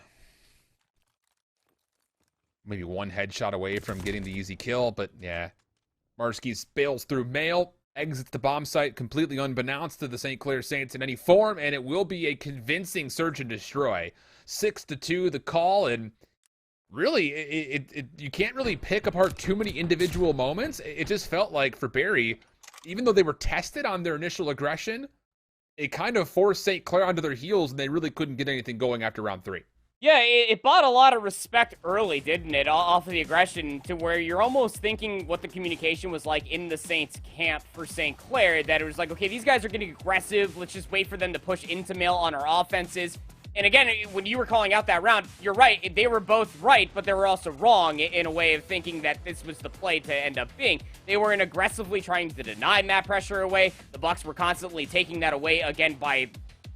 Maybe 1 headshot away from getting the easy kill, but yeah. Marskis bails through mail, exits the bomb site completely unbeknownst to the St. Clair Saints in any form, and it will be a convincing search and destroy. 6-2 the call, and really, you can't really pick apart too many individual moments. It just felt like for Barry, even though they were tested on their initial aggression, it kind of forced St. Clair onto their heels, and they really couldn't get anything going after round 3. Yeah, it bought a lot of respect early, didn't it, off of the aggression, to where you're almost thinking what the communication was like in the Saints camp for St. Clair, that it was like, okay, these guys are getting aggressive, let's just wait for them to push into mail on our offenses. And again, when you were calling out that round, you're right, they were both right, but they were also wrong in a way of thinking that this was the play to end up being. They weren't aggressively trying to deny that pressure away. The Bucs were constantly taking that away, again, by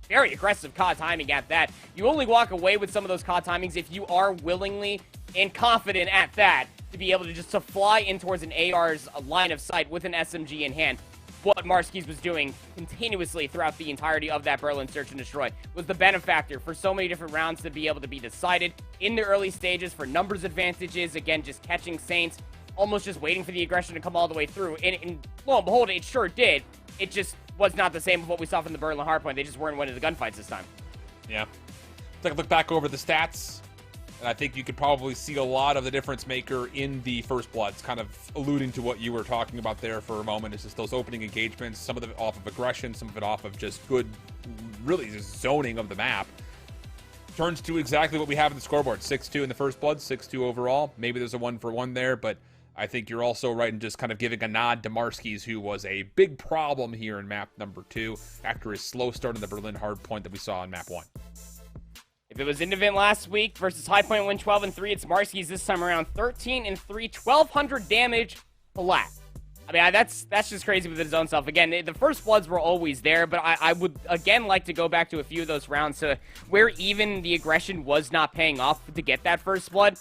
very aggressive COD timing at that. You only walk away with some of those COD timings if you are willingly and confident at that to be able to just to fly in towards an AR's line of sight with an SMG in hand. What Marskies was doing continuously throughout the entirety of that Berlin search and destroy was the benefactor for so many different rounds to be able to be decided in the early stages for numbers advantages. Again, just catching Saints, almost just waiting for the aggression to come all the way through. And lo and behold, it sure did. It just was not the same as what we saw from the Berlin hardpoint. They just weren't winning the gunfights this time. Yeah. Take a look back over the stats, and I think you could probably see a lot of the difference maker in the First Bloods, kind of alluding to what you were talking about there for a moment. It's just those opening engagements, some of it off of aggression, some of it off of just good, really just zoning of the map. Turns to exactly what we have in the scoreboard. 6-2 in the First Blood, 6-2 overall. Maybe there's a 1-for-1 there, but I think you're also right in just kind of giving a nod to Marskies, who was a big problem here in map number 2 after his slow start in the Berlin hardpoint that we saw in map 1. If it was Indivent last week versus High Point win 12-3, it's Marskies this time around 13-3, 1,200 damage flat. I mean, that's just crazy with his own self. Again, the First Bloods were always there, but I would, again, like to go back to a few of those rounds to where even the aggression was not paying off to get that First Blood.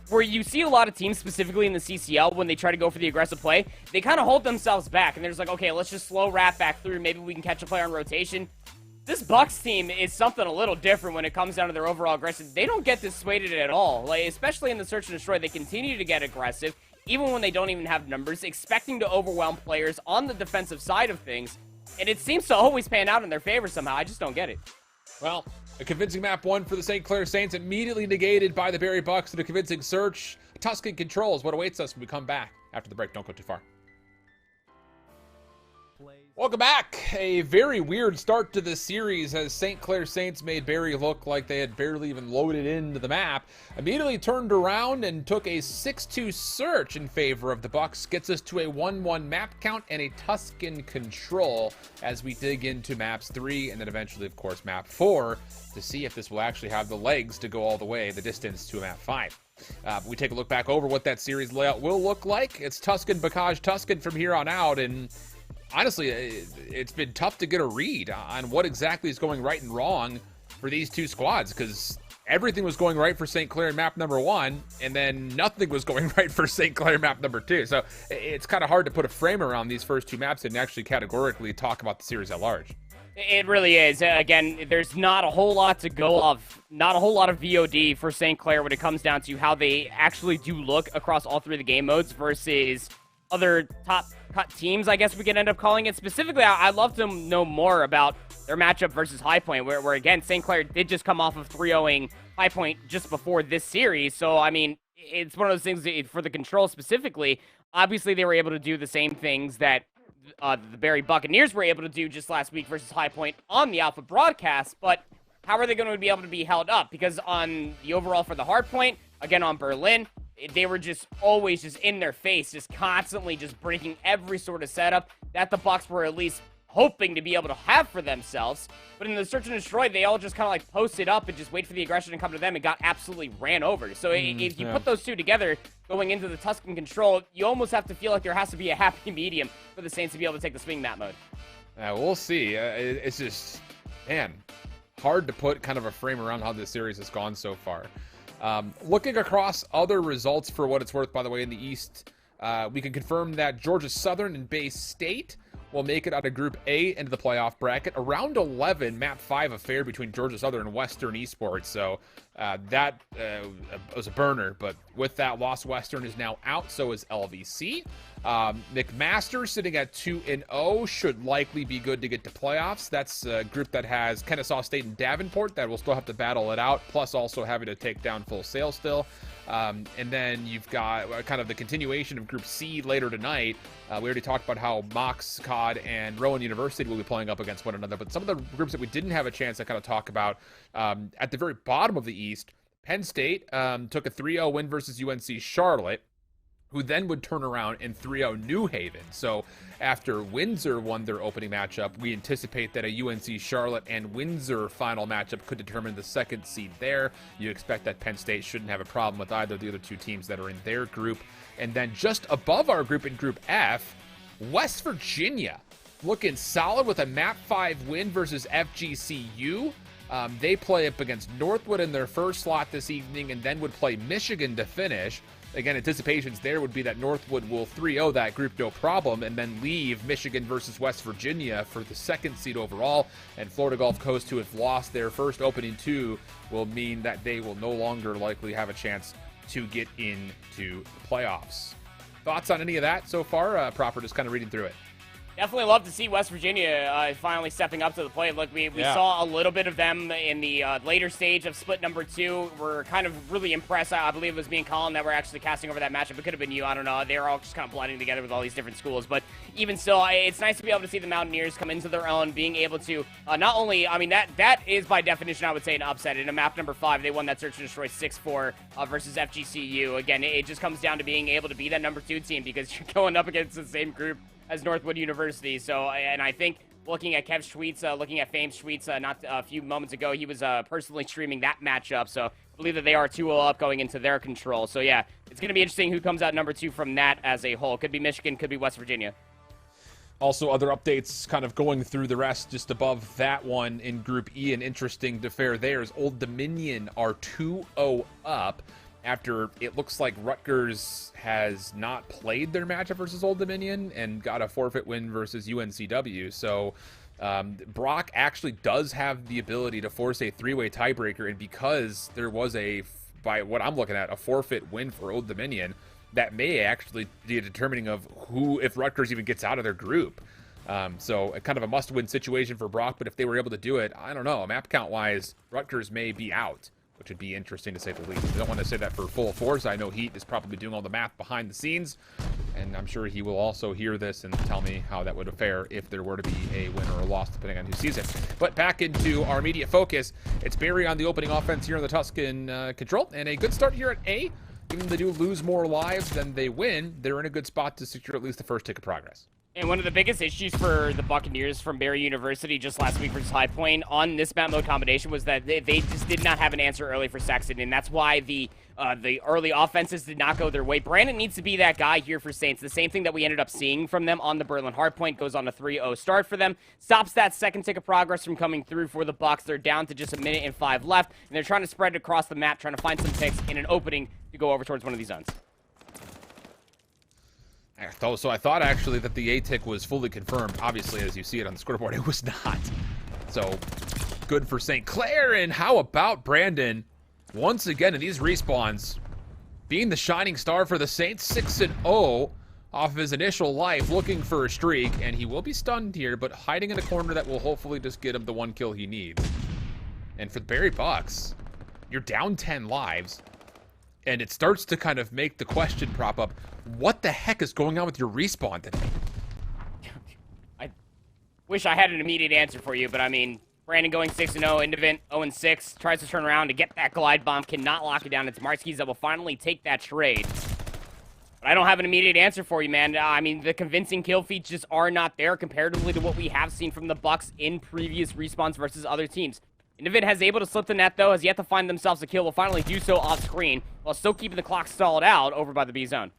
Where you see a lot of teams, specifically in the CCL, when they try to go for the aggressive play, they kind of hold themselves back, and they're just like, okay, let's just slow wrap back through, maybe we can catch a player on rotation. This Bucs team is something a little different when it comes down to their overall aggression. They don't get dissuaded at all, like, especially in the search and destroy. They continue to get aggressive, even when they don't even have numbers, expecting to overwhelm players on the defensive side of things, and it seems to always pan out in their favor somehow. I just don't get it. Well, a convincing map 1 for the St. Clair Saints, immediately negated by the Barry Bucs in a convincing search. Tuscan controls what awaits us when we come back after the break. Don't go too far. Welcome back. A very weird start to this series as St. Clair Saints made Barry look like they had barely even loaded into the map. Immediately turned around and took a 6-2 search in favor of the Bucs. Gets us to a 1-1 map count and a Tuscan control as we dig into maps 3 and then eventually, of course, map 4 to see if this will actually have the legs to go all the way, the distance to a map 5. We take a look back over what that series layout will look like. It's Tuscan, Bacage, Tuscan from here on out, and honestly, it's been tough to get a read on what exactly is going right and wrong for these two squads, because everything was going right for St. Clair in map number 1, and then nothing was going right for St. Clair map number 2. So it's kind of hard to put a frame around these first two maps and actually categorically talk about the series at large. It really is. Again, there's not a whole lot to go off, not a whole lot of VOD for St. Clair when it comes down to how they actually do look across all 3 of the game modes versus other top cut teams, I guess we could end up calling it. Specifically, I'd love to know more about their matchup versus High Point, where again, St. Clair did just come off of 3-0ing High Point just before this series. So, I mean, it's one of those things that, for the control specifically, obviously they were able to do the same things that the Barry Buccaneers were able to do just last week versus High Point on the Alpha broadcast, but how are they going to be able to be held up? Because on the overall for the hard point, again on Berlin, they were just always just in their face, just constantly just breaking every sort of setup that the Bucs were at least hoping to be able to have for themselves. But in the search and destroy, they all just kind of like posted up and just wait for the aggression to come to them and got absolutely ran over. So if you put those two together going into the Tuscan control, you almost have to feel like there has to be a happy medium for the Saints to be able to take the swing map mode. We'll see. It's just, man, hard to put kind of a frame around how this series has gone so far. Looking across other results for what it's worth, by the way, in the East, we can confirm that Georgia Southern and Bay State will make it out of Group A into the playoff bracket. A round 11 map 5 affair between Georgia Southern and Western Esports. So That was a burner, but with that loss, Western is now out, so is LVC. McMaster sitting at 2-0 should likely be good to get to playoffs. That's a group that has Kennesaw State and Davenport that will still have to battle it out, plus also having to take down Full Sail still. And then you've got kind of the continuation of Group C later tonight. We already talked about how Mox, COD, and Rowan University will be playing up against one another, but some of the groups that we didn't have a chance to kind of talk about at the very bottom of the East, Penn State took a 3-0 win versus UNC Charlotte, who then would turn around and 3-0 New Haven. So after Windsor won their opening matchup, we anticipate that a UNC Charlotte and Windsor final matchup could determine the second seed there. You expect that Penn State shouldn't have a problem with either of the other two teams that are in their group. And then just above our group in Group F, West Virginia looking solid with a MAP 5 win versus FGCU. They play up against Northwood in their first slot this evening and then would play Michigan to finish. Again, anticipations there would be that Northwood will 3-0 that group no problem and then leave Michigan versus West Virginia for the second seed overall. And Florida Gulf Coast, who have lost their first opening two, will mean that they will no longer likely have a chance to get into the playoffs. Thoughts on any of that so far? Proper, just kind of reading through it. Definitely love to see West Virginia finally stepping up to the plate. Look, we saw a little bit of them in the later stage of split number 2. We're kind of really impressed. I believe it was me and Colin that were actually casting over that matchup. It could have been you. I don't know. They were all just kind of blending together with all these different schools. But even still, it's nice to be able to see the Mountaineers come into their own, being able to not only, I mean, that is by definition, I would say, an upset. In a map number 5, they won that Search and Destroy 6-4 versus FGCU. Again, it just comes down to being able to be that number 2 team because you're going up against the same group as Northwood University. So, and I think looking at Kev's tweets, looking at Fame's tweets not a few moments ago, he was personally streaming that matchup. So I believe that they are 2-0 up going into their control. So yeah, it's going to be interesting who comes out number 2 from that as a whole. Could be Michigan, could be West Virginia. Also, other updates kind of going through the rest just above that one in Group E, and interesting to fare there is Old Dominion are 2-0 up after it looks like Rutgers has not played their matchup versus Old Dominion and got a forfeit win versus UNCW. So Brock actually does have the ability to force a 3-way tiebreaker, and because there was by what I'm looking at, a forfeit win for Old Dominion, that may actually be a determining of who, if Rutgers even gets out of their group. So kind of a must-win situation for Brock, but if they were able to do it, I don't know, map count-wise, Rutgers may be out, which would be interesting to say the least. I don't want to say that for full force. I know Heat is probably doing all the math behind the scenes, and I'm sure he will also hear this and tell me how that would fare if there were to be a win or a loss, depending on who sees it. But back into our immediate focus, it's Barry on the opening offense here in the Tuscan control, and a good start here at A. Even though they do lose more lives than they win, they're in a good spot to secure at least the first tick of progress. And one of the biggest issues for the Buccaneers from Barry University just last week versus High Point on this map mode combination was that they just did not have an answer early for Sexton, and that's why the early offenses did not go their way. Brandon needs to be that guy here for Saints. The same thing that we ended up seeing from them on the Berlin Hardpoint goes on a 3-0 start for them. Stops that second tick of progress from coming through for the Bucs. They're down to just 1 minute and 5 left, and they're trying to spread it across the map, trying to find some ticks in an opening to go over towards one of these zones. So I thought actually that the A-tick was fully confirmed. Obviously, as you see it on the scoreboard, it was not. So good for St. Clair. And how about Brandon once again in these respawns being the shining star for the Saints? 6-0 off of his initial life, looking for a streak, and he will be stunned here, but hiding in a corner that will hopefully just get him the 1 kill he needs. And for the Barry Bucs, you're down 10 lives, and it starts to kind of make the question prop up, what the heck is going on with your respawn today? I wish I had an immediate answer for you, but I mean, Brandon going 6-0, Indivent 0-6, tries to turn around to get that glide bomb, cannot lock it down. It's Marskis that will finally take that trade. But I don't have an immediate answer for you, man. I mean, the convincing kill feeds just are not there comparatively to what we have seen from the Bucs in previous respawns versus other teams. Indivent has able to slip the net, though, has yet to find themselves a kill. Will finally do so off screen, while still keeping the clock stalled out over by the B zone.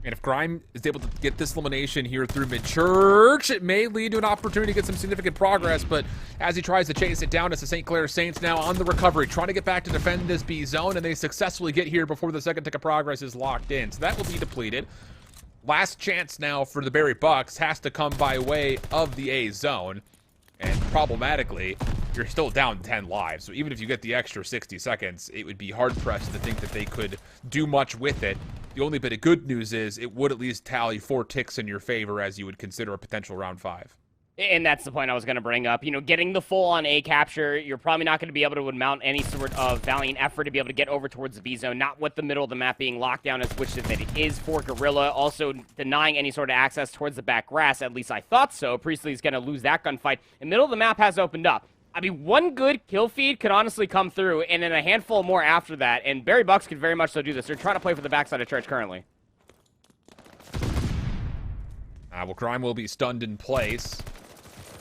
And if Grime is able to get this elimination here through mid-church, it may lead to an opportunity to get some significant progress, but as he tries to chase it down, it's the St. Clair Saints now on the recovery, trying to get back to defend this B zone, and they successfully get here before the second tick of progress is locked in. So that will be depleted. Last chance now for the Barry Bucs has to come by way of the A zone. And problematically, you're still down 10 lives. So even if you get the extra 60 seconds, it would be hard-pressed to think that they could do much with it. The only bit of good news is it would at least tally 4 ticks in your favor as you would consider a potential round 5. And that's the point I was going to bring up. You know, getting the full-on A capture, you're probably not going to be able to mount any sort of valiant effort to be able to get over towards the B zone, not with the middle of the map being locked down as which that it is for Gorilla. Also denying any sort of access towards the back grass, at least I thought so. Priestley's going to lose that gunfight. The middle of the map has opened up. I mean, one good kill feed could honestly come through, and then a handful more after that, and Barry Bucs could very much so do this. They're trying to play for the backside of Church currently. Well, Grime will be stunned in place.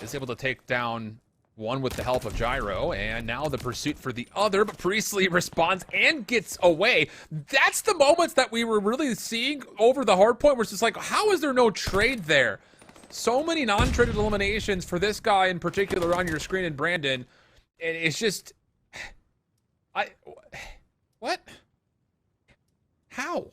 Is able to take down one with the help of Gyro, and now the pursuit for the other, but Priestley responds and gets away. That's the moments that we were really seeing over the hard point, where it's just like, how is there no trade there? So many non-traded eliminations for this guy in particular on your screen, and Brandon, and it's just, what? How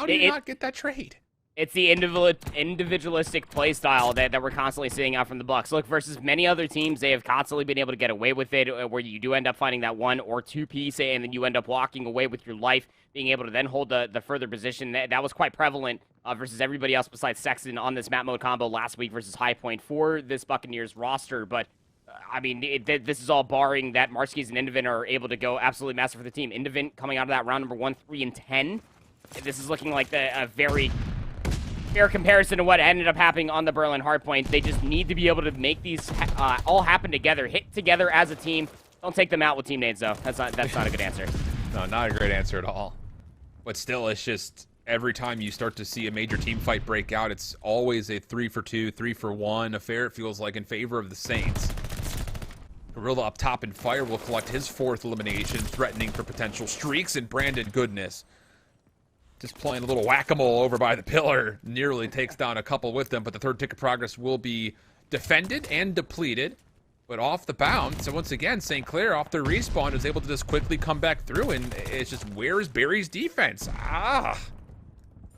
do you not get that trade? It's the individualistic play style that we're constantly seeing out from the Bucs. Look, versus many other teams, they have constantly been able to get away with it, where you do end up finding that 1 or 2 piece, and then you end up walking away with your life, being able to then hold the further position. That was quite prevalent versus everybody else besides Sexton on this map mode combo last week versus High Point for this Buccaneers roster. But, I mean, this is all barring that Marskis and Indivin are able to go absolutely massive for the team. Indivin coming out of that round number 1, 3, and 10. This is looking like a very fair comparison to what ended up happening on the Berlin Hardpoint. They just need to be able to make these all happen together, hit together as a team. Don't take them out with team nades, though. That's not a good answer. No, not a great answer at all. But still, it's just every time you start to see a major team fight break out, it's always a 3-for-2, 3-for-1 affair, it feels like, in favor of the Saints. Gorilla up top and Fire will collect his 4th elimination, threatening for potential streaks, and Brandon, goodness, just playing a little whack-a-mole over by the pillar, nearly takes down a couple with them, but the 3rd tick of progress will be defended and depleted, but off the bounce. So once again, St. Clair off their respawn is able to just quickly come back through, and it's just, where is Barry's defense?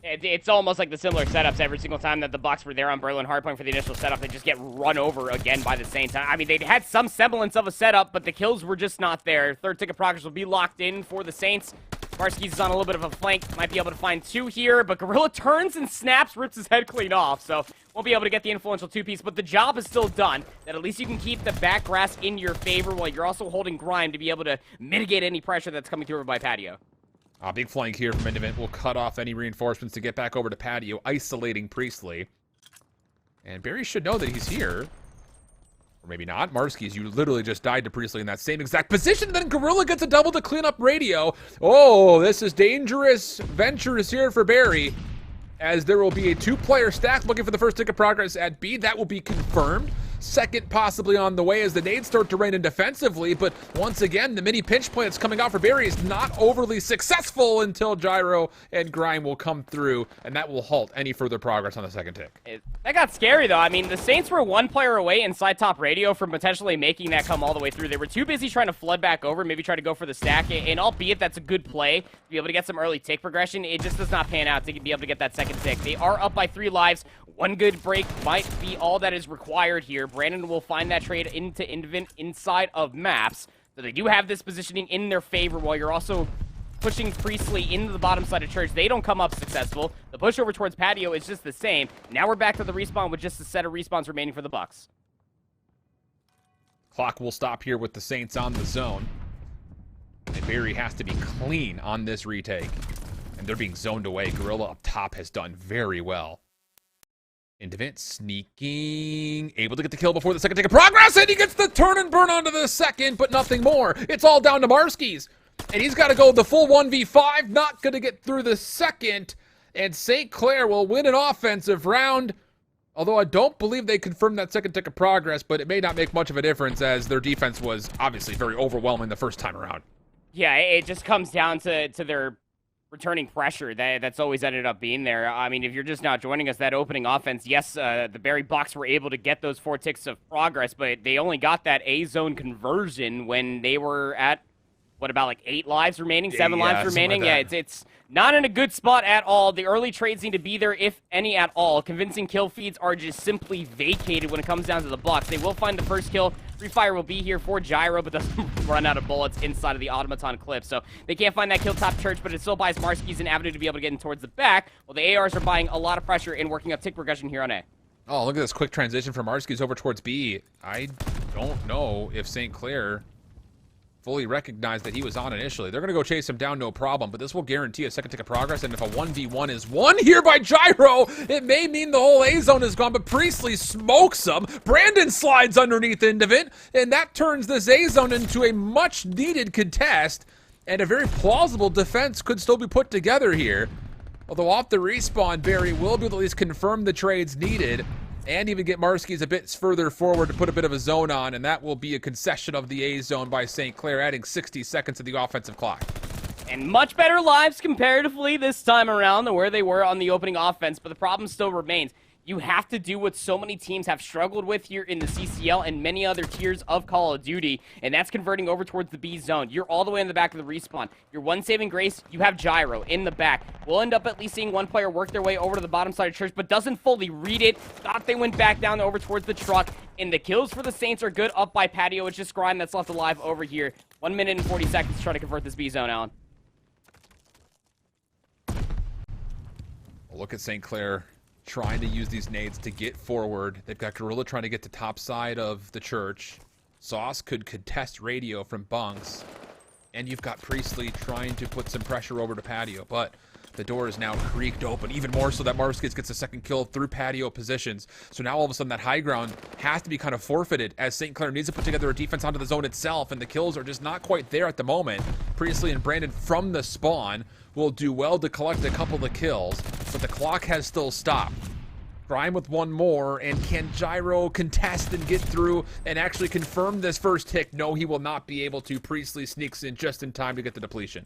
It's almost like the similar setups every single time that the Bucs were there on Berlin Hardpoint for the initial setup. They just get run over again by the Saints. I mean, they had some semblance of a setup, but the kills were just not there. 3rd tick of progress will be locked in for the Saints. Marskis is on a little bit of a flank. Might be able to find 2 here, but Gorilla turns and snaps, rips his head clean off. So won't be able to get the influential 2-piece, but the job is still done. That at least you can keep the back grass in your favor while you're also holding Grime to be able to mitigate any pressure that's coming through by Patio. Big flank here from Indivent will cut off any reinforcements to get back over to Patio, isolating Priestley. And Barry should know that he's here. Or maybe not. Marskis, you literally just died to Priestley in that same exact position. Then Gorilla gets a double to clean up radio. Oh, this is dangerous ventures here for Barry, as there will be a 2-player stack looking for the 1st tick of progress at B. That will be confirmed. 2nd possibly on the way as the nades start to rain in defensively, but once again, the mini pinch play that's coming out for Barry is not overly successful until Gyro and Grime will come through, and that will halt any further progress on the 2nd tick. That got scary, though. I mean, the Saints were 1 player away inside top radio from potentially making that come all the way through. They were too busy trying to flood back over, maybe try to go for the stack, and albeit that's a good play to be able to get some early tick progression, it just does not pan out to be able to get that 2nd tick. They are up by 3 lives. 1 good break might be all that is required here. Brandon will find that trade into Indivent inside of maps. So they do have this positioning in their favor while you're also pushing Priestley into the bottom side of Church. They don't come up successful. The push over towards Patio is just the same. Now we're back to the respawn with just a set of respawns remaining for the Bucs. Clock will stop here with the Saints on the zone. And Barry has to be clean on this retake. And they're being zoned away. Gorilla up top has done very well. Indivent sneaking, able to get the kill before the 2nd tick of progress, and he gets the turn and burn onto the 2nd, but nothing more. It's all down to Marskis, and he's got to go the full 1v5, not going to get through the 2nd, and St. Clair will win an offensive round, although I don't believe they confirmed that 2nd tick of progress, but it may not make much of a difference as their defense was obviously very overwhelming the first time around. Yeah, it just comes down to their returning pressure that's always ended up being there. I mean, if you're just now joining us, that opening offense, yes, the Barry Bucs were able to get those 4 ticks of progress, but they only got that A-zone conversion when they were at what about like 8 lives remaining, 7 Yeah, lives remaining? something like It's not in a good spot at all. The early trades need to be there, if any at all. Convincing kill feeds are just simply vacated when it comes down to the Bucs. They will find the first kill. Free fire will be here for Gyro, but doesn't run out of bullets inside of the automaton clip. So they can't find that kill top church, but it still buys Marskies an avenue to be able to get in towards the back, while the ARs are buying a lot of pressure and working up tick progression here on A. Oh, look at this quick transition from Marskies over towards B. I don't know if St. Clair fully recognized that he was on initially. They're going to go chase him down, no problem, but this will guarantee a second tick of progress, and if a 1v1 is won here by Gyro, it may mean the whole A-zone is gone, but Priestley smokes him. Brandon slides underneath into it, and that turns this A-zone into a much-needed contest, and a very plausible defense could still be put together here. Although off the respawn, Barry will be able to at least confirm the trades needed, and even get Marskies a bit further forward to put a bit of a zone on, and that will be a concession of the A zone by St. Clair, adding 60 seconds to the offensive clock. And much better lives comparatively this time around than where they were on the opening offense, but the problem still remains. You have to do what so many teams have struggled with here in the CCL and many other tiers of Call of Duty, and that's converting over towards the B zone. You're all the way in the back of the respawn. Your one saving grace, you have Gyro in the back. We'll end up at least seeing one player work their way over to the bottom side of church, but doesn't fully read it. Thought they went back down over towards the truck, and the kills for the Saints are good up by Patio. It's just Grime that's left alive over here. 1 minute and 40 seconds to try to convert this B zone, Alan. Well, look at St. Clair trying to use these nades to get forward. They've got Gorilla trying to get to top side of the church. Sauce could contest radio from Bunks. And you've got Priestley trying to put some pressure over to Patio, but the door is now creaked open, even more so that Marskies gets a second kill through Patio positions. So now all of a sudden that high ground has to be kind of forfeited, as St. Clair needs to put together a defense onto the zone itself, and the kills are just not quite there at the moment. Priestley and Brandon from the spawn will do well to collect a couple of kills, but the clock has still stopped. Grime with one more, and can Gyro contest and get through and actually confirm this first tick? No, he will not be able to. Priestley sneaks in just in time to get the depletion.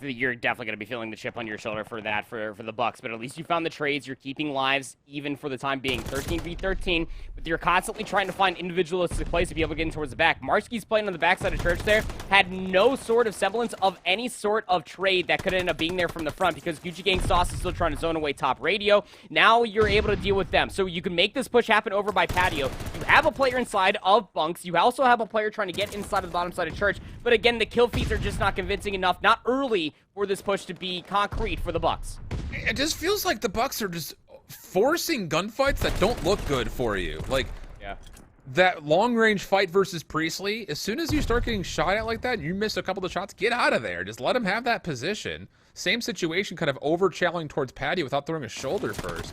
You're definitely going to be feeling the chip on your shoulder for that, for the Bucs, but at least you found the trades. You're keeping lives even for the time being. 13v13, but you're constantly trying to find individualistic plays to be able to get in towards the back. Marski's playing on the backside of church there, had no sort of semblance of any sort of trade that could end up being there from the front, because Gucci Gang Sauce is still trying to zone away top radio. Now you're able to deal with them, so you can make this push happen over by Patio. You have a player inside of Bunks. You also have a player trying to get inside of the bottom side of church, but again, the kill feeds are just not convincing enough, not early for this push to be concrete for the Bucs. It just feels like the Bucs are just forcing gunfights that don't look good for you. Like, yeah, that long-range fight versus Priestley, as soon as you start getting shot at like that, you miss a couple of shots, get out of there. Just let him have that position. Same situation, kind of over-channeling towards Patio without throwing a shoulder first.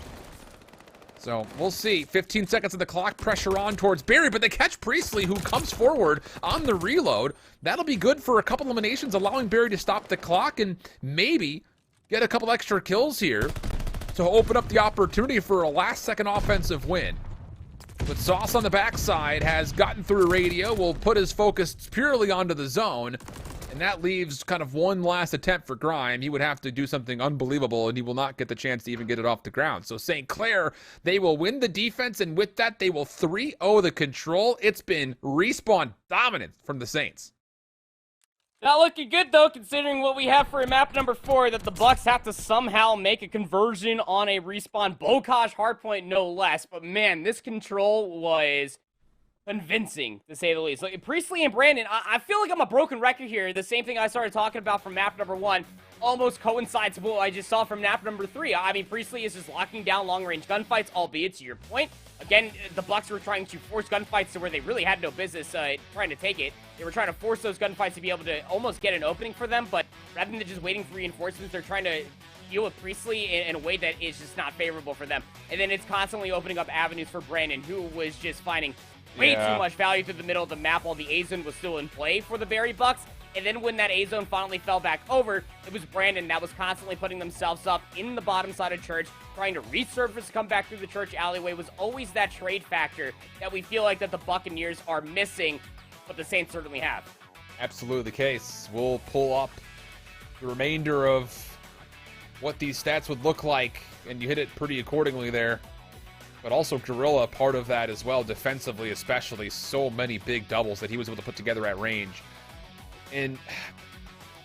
So, we'll see. 15 seconds of the clock, pressure on towards Barry, but they catch Priestley, who comes forward on the reload. That'll be good for a couple eliminations, allowing Barry to stop the clock and maybe get a couple extra kills here to open up the opportunity for a last-second offensive win. But Sauce on the backside has gotten through radio, will put his focus purely onto the zone, and that leaves kind of one last attempt for Grime. He would have to do something unbelievable, and he will not get the chance to even get it off the ground. So St. Clair, they will win the defense, and with that, they will 3-0 the control. It's been respawn dominant from the Saints. Not looking good, though, considering what we have for map number 4, that the Bucs have to somehow make a conversion on a respawn. Bocage hardpoint, no less. But, man, this control was convincing, to say the least. Like, Priestley and Brandon, I feel like I'm a broken record here. The same thing I started talking about from map number 1 almost coincides with what I just saw from map number 3. I mean, Priestley is just locking down long-range gunfights, albeit to your point. Again, the Bucs were trying to force gunfights to where they really had no business trying to take it. They were trying to force those gunfights to be able to almost get an opening for them, but rather than just waiting for reinforcements, they're trying to deal with Priestley in a way that is just not favorable for them. And then it's constantly opening up avenues for Brandon, who was just finding way too much value through the middle of the map while the A-zone was still in play for the Barry Bucs. And then when that A-zone finally fell back over, it was Brandon that was constantly putting themselves up in the bottom side of church, trying to resurface, come back through the church alleyway. Was always that trade factor that we feel like that the Buccaneers are missing, but the Saints certainly have. Absolutely the case. We'll pull up the remainder of what these stats would look like, and you hit it pretty accordingly there. But also Gorilla, part of that as well, defensively especially, so many big doubles that he was able to put together at range. And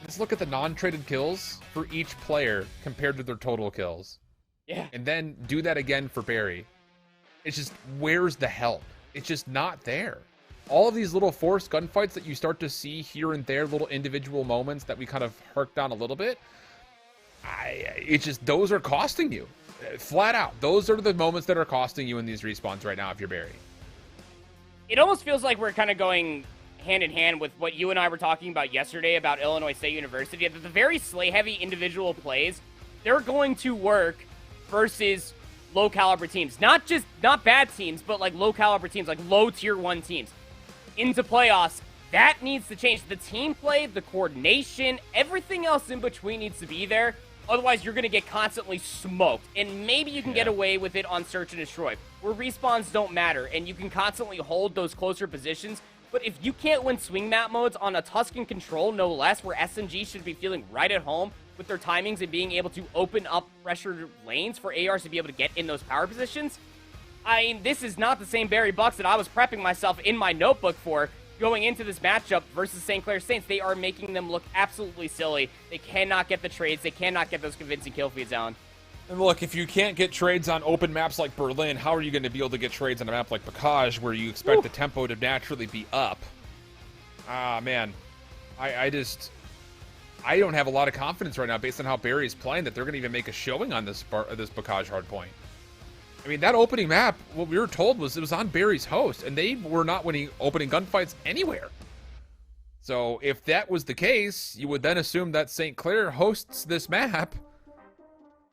let's look at the non-traded kills for each player compared to their total kills. Yeah. And then do that again for Barry. It's just, where's the help? It's just not there. All of these little forced gunfights that you start to see here and there, little individual moments that we kind of harked on a little bit, it's just, those are costing you. Flat out. Those are the moments that are costing you in these respawns right now if you're Barry. It almost feels like we're kind of going hand in hand with what you and I were talking about yesterday about Illinois State University. That the very slay-heavy individual plays, they're going to work versus low-caliber teams. Not bad teams, but like low-caliber teams, like low-tier 1 teams. Into playoffs, that needs to change. The team play, the coordination, everything else in between needs to be there. Otherwise, you're going to get constantly smoked. And maybe you can get away with it on Search and Destroy, where respawns don't matter, and you can constantly hold those closer positions. But if you can't win swing map modes on a Tuscan Control, no less, where SMG should be feeling right at home with their timings and being able to open up pressure lanes for ARs to be able to get in those power positions, I mean, this is not the same Barry Bucs that I was prepping myself in my notebook for going into this matchup versus St. Clair Saints. They are making them look absolutely silly. They cannot get the trades. They cannot get those convincing kill feeds down. And look, if you can't get trades on open maps like Berlin, how are you going to be able to get trades on a map like Bocage where you expect the tempo to naturally be up? Ah, man. I don't have a lot of confidence right now based on how Barry's playing that they're going to even make a showing on this Bocage hardpoint. I mean, that opening map, what we were told was it was on Barry's host, and they were not winning opening gunfights anywhere. So if that was the case, you would then assume that St. Clair hosts this map.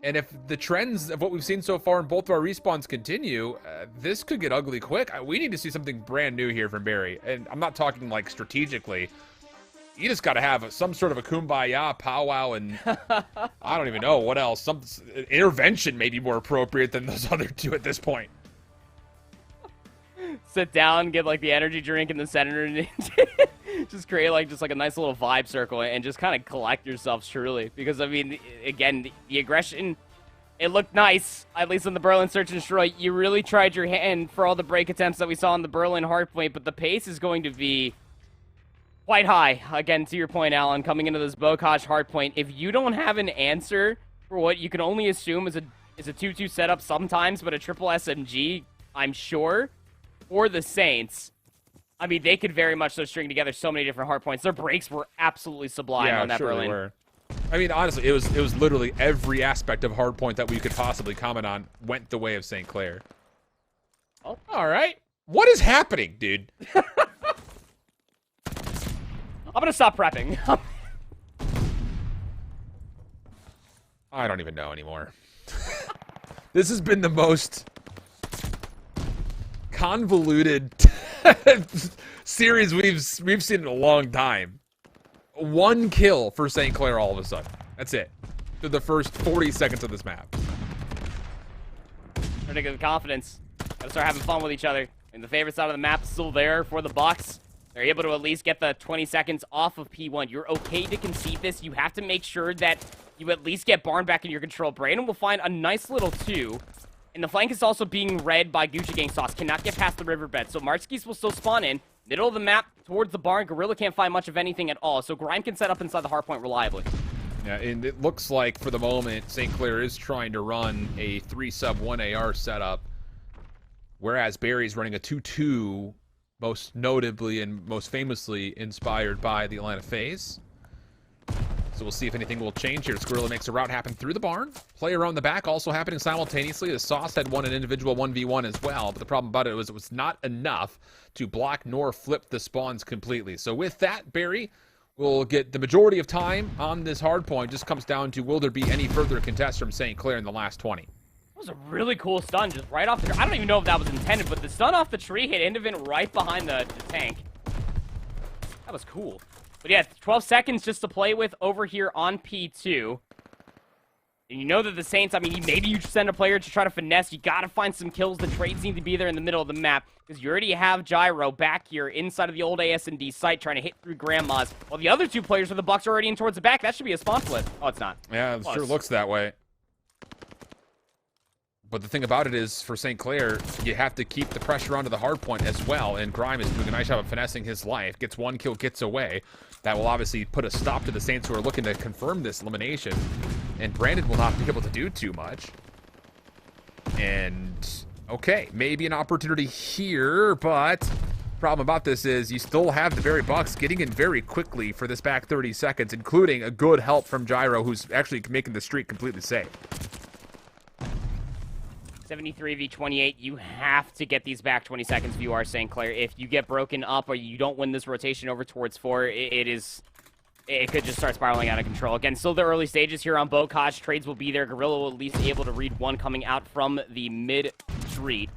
And if the trends of what we've seen so far in both of our respawns continue, this could get ugly quick. We need to see something brand new here from Barry. And I'm not talking like strategically. You just got to have some sort of a kumbaya powwow, and I don't even know what else. Some intervention may be more appropriate than those other two at this point. Sit down, get like the energy drink in the center, and just create like a nice little vibe circle, and just kind of collect yourselves truly. Because I mean, again, the aggression, it looked nice, at least in the Berlin Search and Destroy. You really tried your hand for all the break attempts that we saw in the Berlin hardpoint, but the pace is going to be quite high. Again, to your point, Alan, coming into this Bocage hardpoint, if you don't have an answer for what you can only assume is a 2-2 setup sometimes, but a triple SMG, I'm sure, for the Saints, I mean, they could very much so string together so many different hardpoints. Their breaks were absolutely sublime on that sure Berlin. They were. I mean, honestly, it was literally every aspect of hardpoint that we could possibly comment on went the way of St. Clair. Oh. All right. What is happening, dude? I'm going to stop prepping. I don't even know anymore. This has been the most convoluted series we've seen in a long time. One kill for St. Clair all of a sudden. That's it. Through the first 40 seconds of this map. Trying to get the confidence. Gotta start having fun with each other. And the favorite side of the map is still there for the Bucs. They're able to at least get the 20 seconds off of P1. You're okay to concede this. You have to make sure that you at least get Barn back in your control. Brandon will find a nice little 2. And the flank is also being read by Gucci Gang Sauce. Cannot get past the riverbed. So Marskis will still spawn in. Middle of the map towards the barn. Gorilla can't find much of anything at all. So Grime can set up inside the hardpoint reliably. Yeah, and it looks like for the moment, St. Clair is trying to run a 3-sub-1 AR setup. Whereas Barry's running a 2-2, most notably and most famously inspired by the Atlanta FaZe. So we'll see if anything will change here. Gorilla makes a route happen through the barn. Play around the back also happening simultaneously. The Sauce had won an individual 1v1 as well, but the problem about it was not enough to block nor flip the spawns completely. So with that, Barry will get the majority of time on this hard point. Just comes down to, will there be any further contests from St. Clair in the last 20? That was a really cool stun, just right off the tree. I don't even know if that was intended, but the stun off the tree hit Indivin right behind the tank. That was cool. But yeah, 12 seconds just to play with over here on P2. And you know that the Saints, I mean, maybe you send a player to try to finesse. You got to find some kills. The trades need to be there in the middle of the map, because you already have Gyro back here inside of the old AS&D site trying to hit through Grandma's. While the other two players of the Bucs are already in towards the back. That should be a spawn flip. Oh, it's not. Yeah, it sure looks that way. But the thing about it is, for St. Clair, you have to keep the pressure onto the hard point as well, and Grime is doing a nice job of finessing his life. Gets one kill, gets away. That will obviously put a stop to the Saints who are looking to confirm this elimination. And Brandon will not be able to do too much. And, okay, maybe an opportunity here, but problem about this is you still have the very Bucs getting in very quickly for this back 30 seconds, including a good help from Gyro, who's actually making the streak completely safe. 73v28, you have to get these back 20 seconds if you are St. Clair. If you get broken up or you don't win this rotation over towards 4, it could just start spiraling out of control. Again, still the early stages here on Bocage. Trades will be there. Gorilla will at least be able to read one coming out from the mid-street.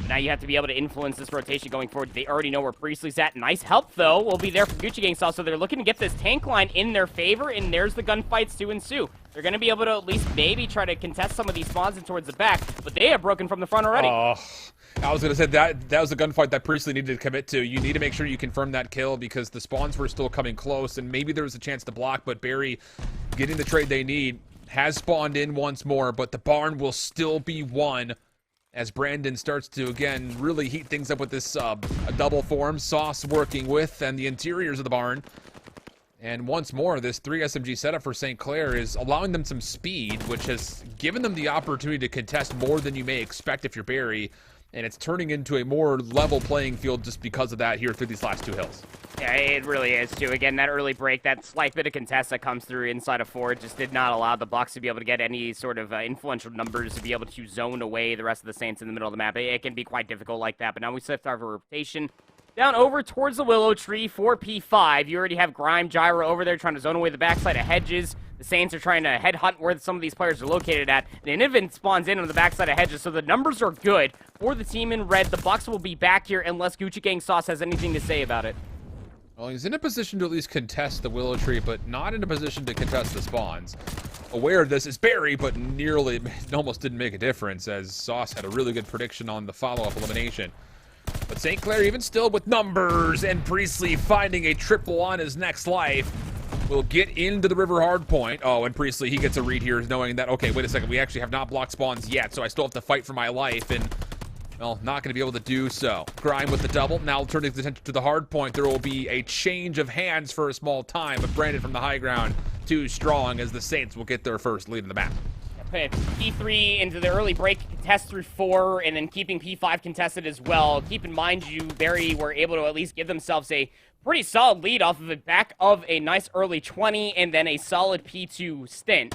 Now you have to be able to influence this rotation going forward. They already know where Priestley's at. Nice help, though, will be there from Gucci Gang Sauce. So they're looking to get this tank line in their favor, and there's the gunfights to ensue. They're going to be able to at least maybe try to contest some of these spawns in towards the back, but they have broken from the front already. I was going to say that was a gunfight that Priestley needed to commit to. You need to make sure you confirm that kill because the spawns were still coming close, and maybe there was a chance to block, but Barry, getting the trade they need, has spawned in once more, but the barn will still be won as Brandon starts to, again, really heat things up with this double form. Sauce working with, and the interiors of the barn. And once more, this 3 SMG setup for St. Clair is allowing them some speed, which has given them the opportunity to contest more than you may expect if you're Barry. And it's turning into a more level playing field just because of that here through these last 2 hills. Yeah, it really is, too. Again, that early break, that slight bit of contest that comes through inside of 4 just did not allow the Bucs to be able to get any sort of influential numbers to be able to zone away the rest of the Saints in the middle of the map. It can be quite difficult like that, but now we shift our rotation down over towards the Willow Tree for P5. You already have Grime, Gyro over there trying to zone away the backside of Hedges. The Saints are trying to headhunt where some of these players are located at. And Innovant spawns in on the backside of Hedges, so the numbers are good for the team in red. The Bucs will be back here unless Gucci Gang Sauce has anything to say about it. Well, he's in a position to at least contest the Willow Tree, but not in a position to contest the spawns. Aware of this is Barry, but nearly almost didn't make a difference as Sauce had a really good prediction on the follow-up elimination. But St. Clair, even still with numbers, and Priestley finding a triple on his next life, will get into the river hardpoint. Oh, and Priestley, he gets a read here knowing that, okay, wait a second, we actually have not blocked spawns yet, so I still have to fight for my life, and, well, not going to be able to do so. Grime with the double, now turning his attention to the hardpoint. There will be a change of hands for a small time, but Brandon from the high ground, too strong as the Saints will get their first lead in the map. P3 into the early break contest through 4, and then keeping P5 contested as well. Keep in mind, Barry were able to at least give themselves a pretty solid lead off of the back of a nice early 20 and then a solid P2 stint.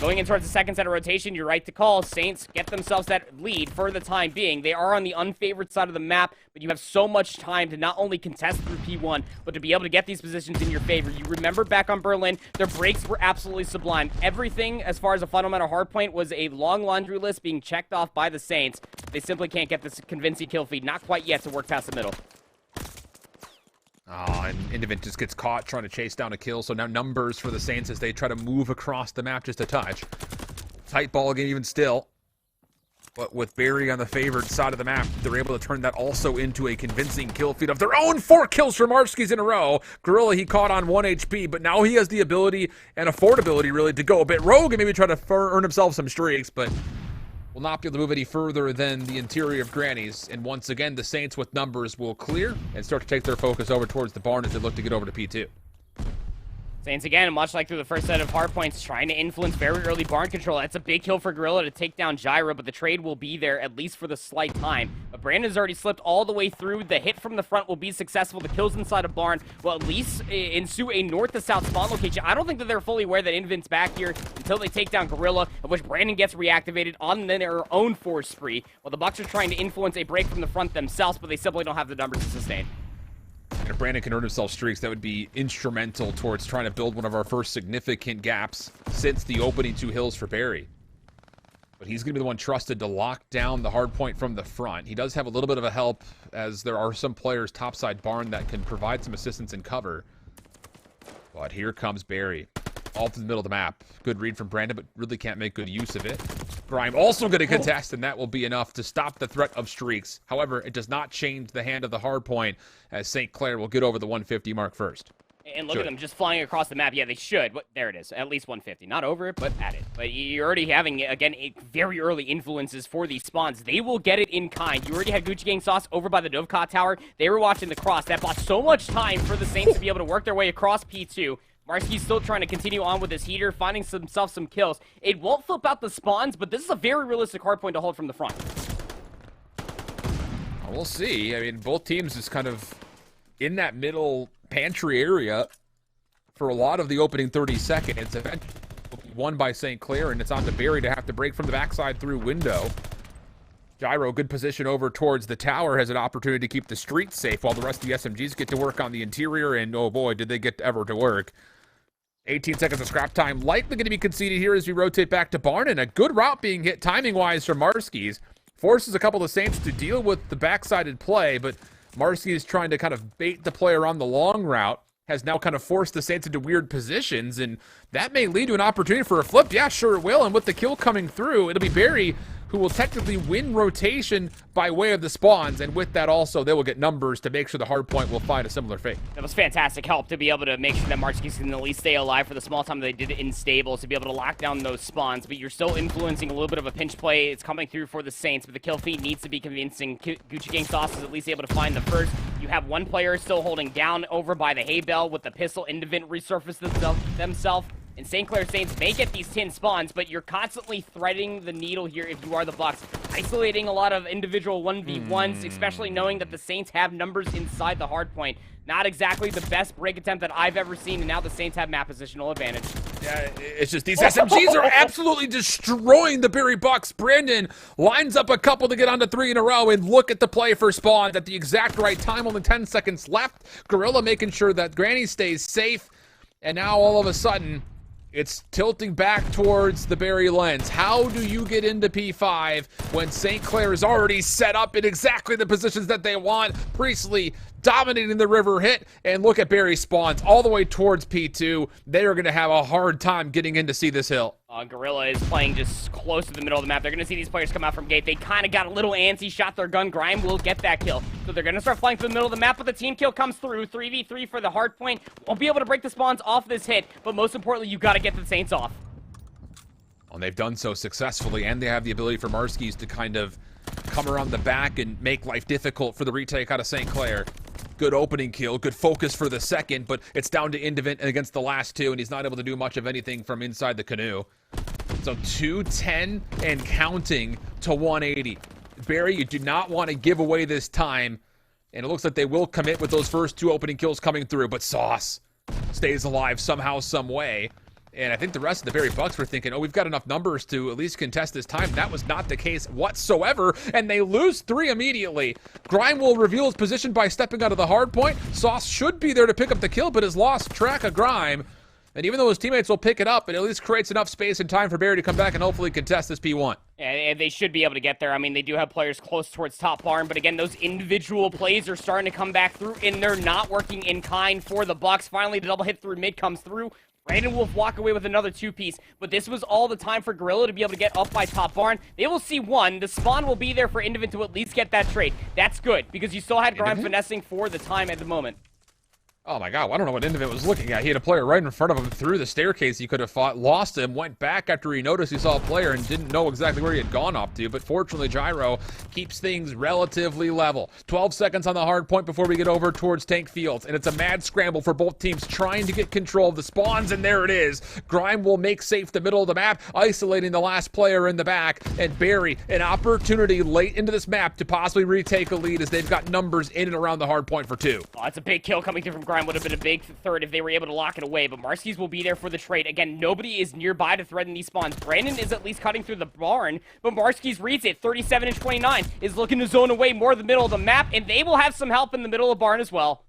Going in towards the second set of rotation, you're right to call. Saints get themselves that lead for the time being. They are on the unfavored side of the map, but you have so much time to not only contest through P1, but to be able to get these positions in your favor. You remember back on Berlin, their breaks were absolutely sublime. Everything, as far as a fundamental hardpoint, was a long laundry list being checked off by the Saints. They simply can't get this convincing kill feed, not quite yet, to work past the middle. Oh, and Indivent just gets caught trying to chase down a kill, so now numbers for the Saints as they try to move across the map just a touch. Tight ball game even still. But with Barry on the favored side of the map, they're able to turn that also into a convincing kill feed of their own. 4 kills from Marskis in a row. Gorilla, he caught on 1 HP, but now he has the ability and affordability, really, to go a bit rogue and maybe try to earn himself some streaks, but will not be able to move any further than the interior of Granny's. And once again, the Saints with numbers will clear and start to take their focus over towards the barn as they look to get over to P2. Saints, again, much like through the first set of hardpoints, trying to influence very early barn control. That's a big kill for Gorilla to take down Gyro, but the trade will be there, at least for the slight time. But Brandon's already slipped all the way through. The hit from the front will be successful. The kills inside of barn will at least ensue a north to south spawn location. I don't think that they're fully aware that Invent's back here until they take down Gorilla, of which Brandon gets reactivated on their own force spree, while the Bucs are trying to influence a break from the front themselves, but they simply don't have the numbers to sustain. And if Brandon can earn himself streaks, that would be instrumental towards trying to build one of our first significant gaps since the opening 2 hills for Barry. But he's going to be the one trusted to lock down the hard point from the front. He does have a little bit of a help, as there are some players topside barn that can provide some assistance and cover. But here comes Barry, all through the middle of the map. Good read from Brandon, but really can't make good use of it. Grime also going to contest, and that will be enough to stop the threat of streaks. However, it does not change the hand of the hard point, as St. Clair will get over the 150 mark first. And look at them just flying across the map. Yeah, they should. But there it is. At least 150. Not over it, but at it. But you're already having, again, very early influences for these spawns. They will get it in kind. You already had Gucci Gang Sauce over by the Dovecot Tower. They were watching the cross. That bought so much time for the Saints to be able to work their way across P2. Marski's still trying to continue on with his heater, finding himself some kills. It won't flip out the spawns, but this is a very realistic hardpoint to hold from the front. We'll see. I mean, both teams is kind of in that middle pantry area for a lot of the opening 30 seconds. Eventually won by St. Clair, and it's on to Barry to have to break from the backside through window. Gyro, good position over towards the tower, has an opportunity to keep the streets safe while the rest of the SMGs get to work on the interior, and oh boy, did they get ever to work. 18 seconds of scrap time likely going to be conceded here as we rotate back to Barn, and a good route being hit timing-wise from Marski's. Forces a couple of Saints to deal with the backsided play, but Marski is trying to kind of bait the player on the long route, has now kind of forced the Saints into weird positions, and that may lead to an opportunity for a flip. Yeah, sure it will, and with the kill coming through, it'll be Barry who will technically win rotation by way of the spawns, and with that also, they will get numbers to make sure the hardpoint will find a similar fate. That was fantastic help to be able to make sure that Marski's can at least stay alive for the small time that they did it in stables, to be able to lock down those spawns, but you're still influencing a little bit of a pinch play. It's coming through for the Saints, but the kill feed needs to be convincing. Gucci Gang Sauce is at least able to find the first. You have one player still holding down over by the hay bale with the pistol. Indivent resurface themselves. And St. Clair Saints may get these 10 spawns, but you're constantly threading the needle here if you are the Bucs. Isolating a lot of individual 1v1s, especially knowing that the Saints have numbers inside the hard point. Not exactly the best break attempt that I've ever seen, and now the Saints have map positional advantage. Yeah, it's just these SMGs are absolutely destroying the Barry Bucs. Brandon lines up a couple to get onto 3 in a row, and look at the play for spawns at the exact right time. Only 10 seconds left. Gorilla making sure that Granny stays safe, and now all of a sudden, it's tilting back towards the Barry lens. How do you get into P5 when St. Clair is already set up in exactly the positions that they want? Priestley dominating the river hit, and look at Barry spawns all the way towards P2. They are going to have a hard time getting in to see this hill. Gorilla is playing just close to the middle of the map. They're going to see these players come out from gate. They kind of got a little antsy, shot their gun. Grime will get that kill. So they're going to start flying through the middle of the map, but the team kill comes through. 3v3 for the hard point. Won't be able to break the spawns off this hit, but most importantly, you got to get the Saints off. Well, they've done so successfully, and they have the ability for Marski's to kind of come around the back and make life difficult for the retake out of St. Clair. Good opening kill, good focus for the second, but it's down to Indivent against the last two, and he's not able to do much of anything from inside the canoe. So 210 and counting to 180. Barry, you do not want to give away this time, and it looks like they will commit with those first 2 opening kills coming through, but Sauce stays alive somehow, some way. And I think the rest of the Barry Bucs were thinking, oh, we've got enough numbers to at least contest this time. That was not the case whatsoever, and they lose 3 immediately. Grime will reveal his position by stepping out of the hard point. Sauce should be there to pick up the kill, but has lost track of Grime. And even though his teammates will pick it up, it at least creates enough space and time for Barry to come back and hopefully contest this P1. And they should be able to get there. I mean, they do have players close towards top barn, but again, those individual plays are starting to come back through, and they're not working in kind for the Bucs. Finally, the double hit through mid comes through. Brandon will walk away with another 2-piece, but this was all the time for Gorilla to be able to get up by top barn. They will see 1. The spawn will be there for Indivent to at least get that trade. That's good, because you still had Grime finessing for the time at the moment. Oh my god, I don't know what Indivent was looking at. He had a player right in front of him through the staircase he could have fought, lost him, went back after he noticed he saw a player and didn't know exactly where he had gone off to, but fortunately Gyro keeps things relatively level. 12 seconds on the hard point before we get over towards Tank Fields, and it's a mad scramble for both teams trying to get control of the spawns, and there it is. Grime will make safe the middle of the map, isolating the last player in the back, and Barry, an opportunity late into this map to possibly retake a lead as they've got numbers in and around the hard point for 2. Oh, that's a big kill coming through from Grime. Would have been a big third if they were able to lock it away, but Marski's will be there for the trade. Again, nobody is nearby to threaten these spawns. Brandon is at least cutting through the barn, but Marski's reads it. 37 and 29 is looking to zone away more of the middle of the map, and they will have some help in the middle of barn as well.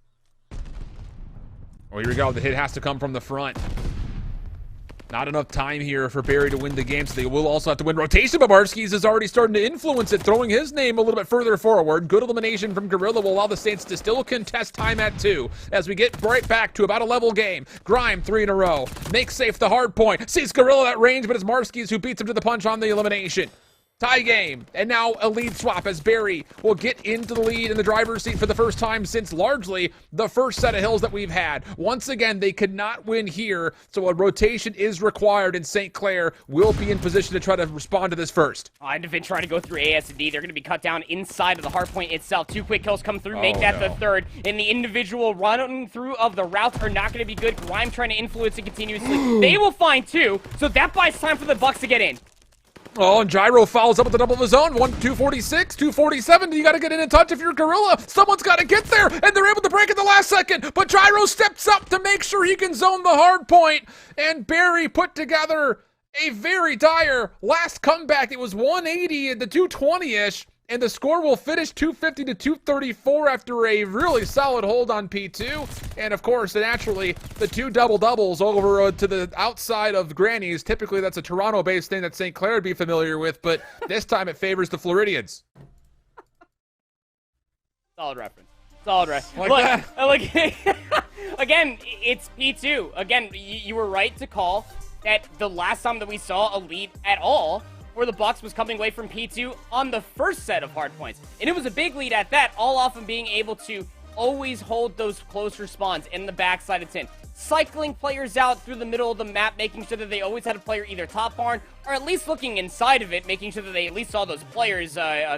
Oh, here we go. The hit has to come from the front. Not enough time here for Barry to win the game, so they will also have to win rotation, but Marski's is already starting to influence it, throwing his name a little bit further forward. Good elimination from Gorilla will allow the Saints to still contest time at 2 as we get right back to about a level game. Grime 3 in a row. Makes safe the hard point. Sees Gorilla at range, but it's Marski's who beats him to the punch on the elimination. Tie game, and now a lead swap as Barry will get into the lead in the driver's seat for the first time since largely the first set of hills that we've had. Once again, they could not win here, so a rotation is required, and St. Clair will be in position to try to respond to this first. Indivin trying to go through AS and D. They're going to be cut down inside of the hard point itself. 2 quick kills come through, make that the third. And the individual running through of the routes are not going to be good. Grime trying to influence it continuously. They will find 2, so that buys time for the Bucs to get in. Oh, and Gyro follows up with the double of his own. 246, 247. You got to get in and touch if you're Gorilla. Someone's got to get there, and they're able to break at the last second. But Gyro steps up to make sure he can zone the hard point. And Barry put together a very dire last comeback. It was 180 and the 220-ish. And the score will finish 250 to 234 after a really solid hold on P2. And of course, naturally, the 2 double-doubles over to the outside of Granny's. Typically, that's a Toronto-based thing that St. Clair would be familiar with, but this time it favors the Floridians. Solid reference. Solid reference. Again, it's P2. Again, you were right to call that the last time that we saw a lead at all where the Bucs was coming away from P2 on the first set of hard points. And it was a big lead at that, all off of being able to always hold those close respawns in the backside of 10. Cycling players out through the middle of the map, making sure that they always had a player either top barn or at least looking inside of it, making sure that they at least saw those players.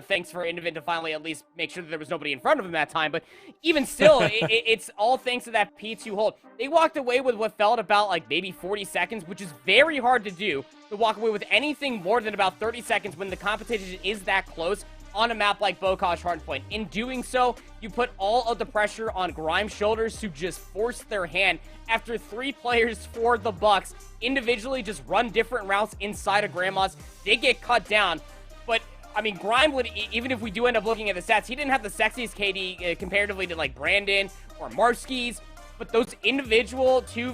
Thanks for Indivin to finally at least make sure that there was nobody in front of him that time. But even still, it's all thanks to that P2 hold. They walked away with what felt about like maybe 40 seconds, which is very hard to do, to walk away with anything more than about 30 seconds when the competition is that close on a map like Bocage Hardpoint. In doing so, you put all of the pressure on Grime's shoulders to just force their hand after 3 players for the Bucs individually just run different routes inside of Grandma's. They get cut down, but I mean, Grime would, even if we do end up looking at the stats, he didn't have the sexiest KD comparatively to like Brandon or Marski's, but those individual 2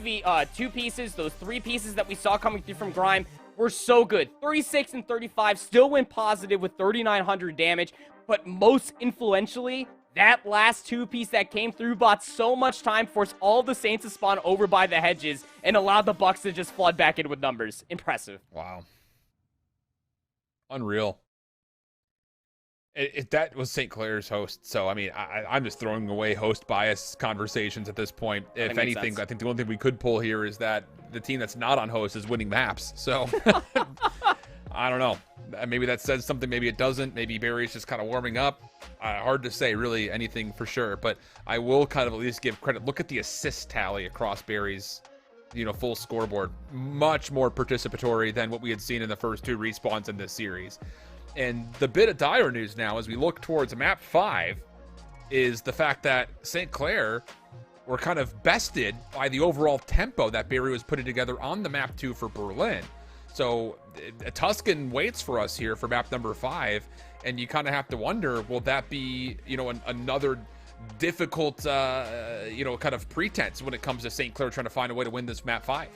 pieces, those 3 pieces that we saw coming through from Grime were so good. 36 and 35, still went positive with 3,900 damage, but most influentially, that last 2-piece that came through bought so much time, forced all the Saints to spawn over by the hedges, and allowed the Bucs to just flood back in with numbers. Impressive. Wow. Unreal. That was St. Clair's host, so I mean, I'm just throwing away host bias conversations at this point. If anything, I think the only thing we could pull here is that the team that's not on host is winning maps. So I don't know. Maybe that says something. Maybe it doesn't. Maybe Barry's just kind of warming up. Hard to say, really, anything for sure. But I will kind of at least give credit. Look at the assist tally across Barry's, full scoreboard. Much more participatory than what we had seen in the first 2 respawns in this series. And the bit of dire news now as we look towards map 5 is the fact that St. Clair were kind of bested by the overall tempo that Barry was putting together on the map 2 for Berlin. So Tuscan waits for us here for map number 5, and you kind of have to wonder, will that be, another difficult, kind of pretense when it comes to St. Clair trying to find a way to win this map 5?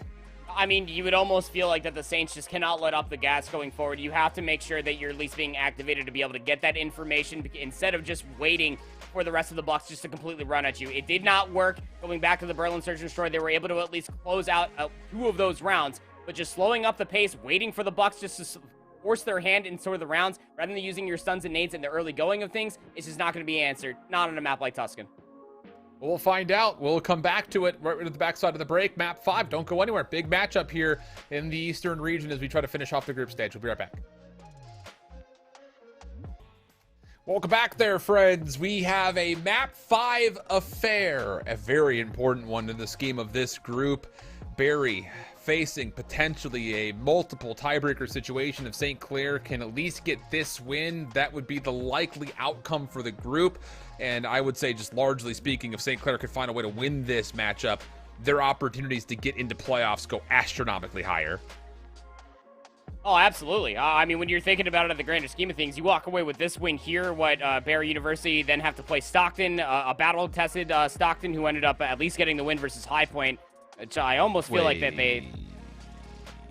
I mean, you would almost feel like that the Saints just cannot let up the gas going forward. You have to make sure that you're at least being activated to be able to get that information instead of just waiting for the rest of the Bucs just to completely run at you. It did not work. Going back to the Berlin Search and Destroy, they were able to at least close out 2 of those rounds, but just slowing up the pace, waiting for the Bucs just to force their hand in sort of the rounds, rather than using your stuns and nades in the early going of things, it's just not going to be answered. Not on a map like Tuscan. We'll find out. We'll come back to it right at the backside of the break. Map 5, don't go anywhere. Big matchup here in the Eastern region as we try to finish off the group stage. We'll be right back. Welcome back there, friends. We have a map 5 affair, a very important one in the scheme of this group. Barry facing potentially a multiple tiebreaker situation. If St. Clair can at least get this win, that would be the likely outcome for the group. And I would say, just largely speaking, if St. Clair could find a way to win this matchup, their opportunities to get into playoffs go astronomically higher. Oh, absolutely. I mean, when you're thinking about it at the grander scheme of things, you walk away with this win here, Barry University then have to play Stockton, a battle-tested Stockton who ended up at least getting the win versus High Point, which I almost feel like that they...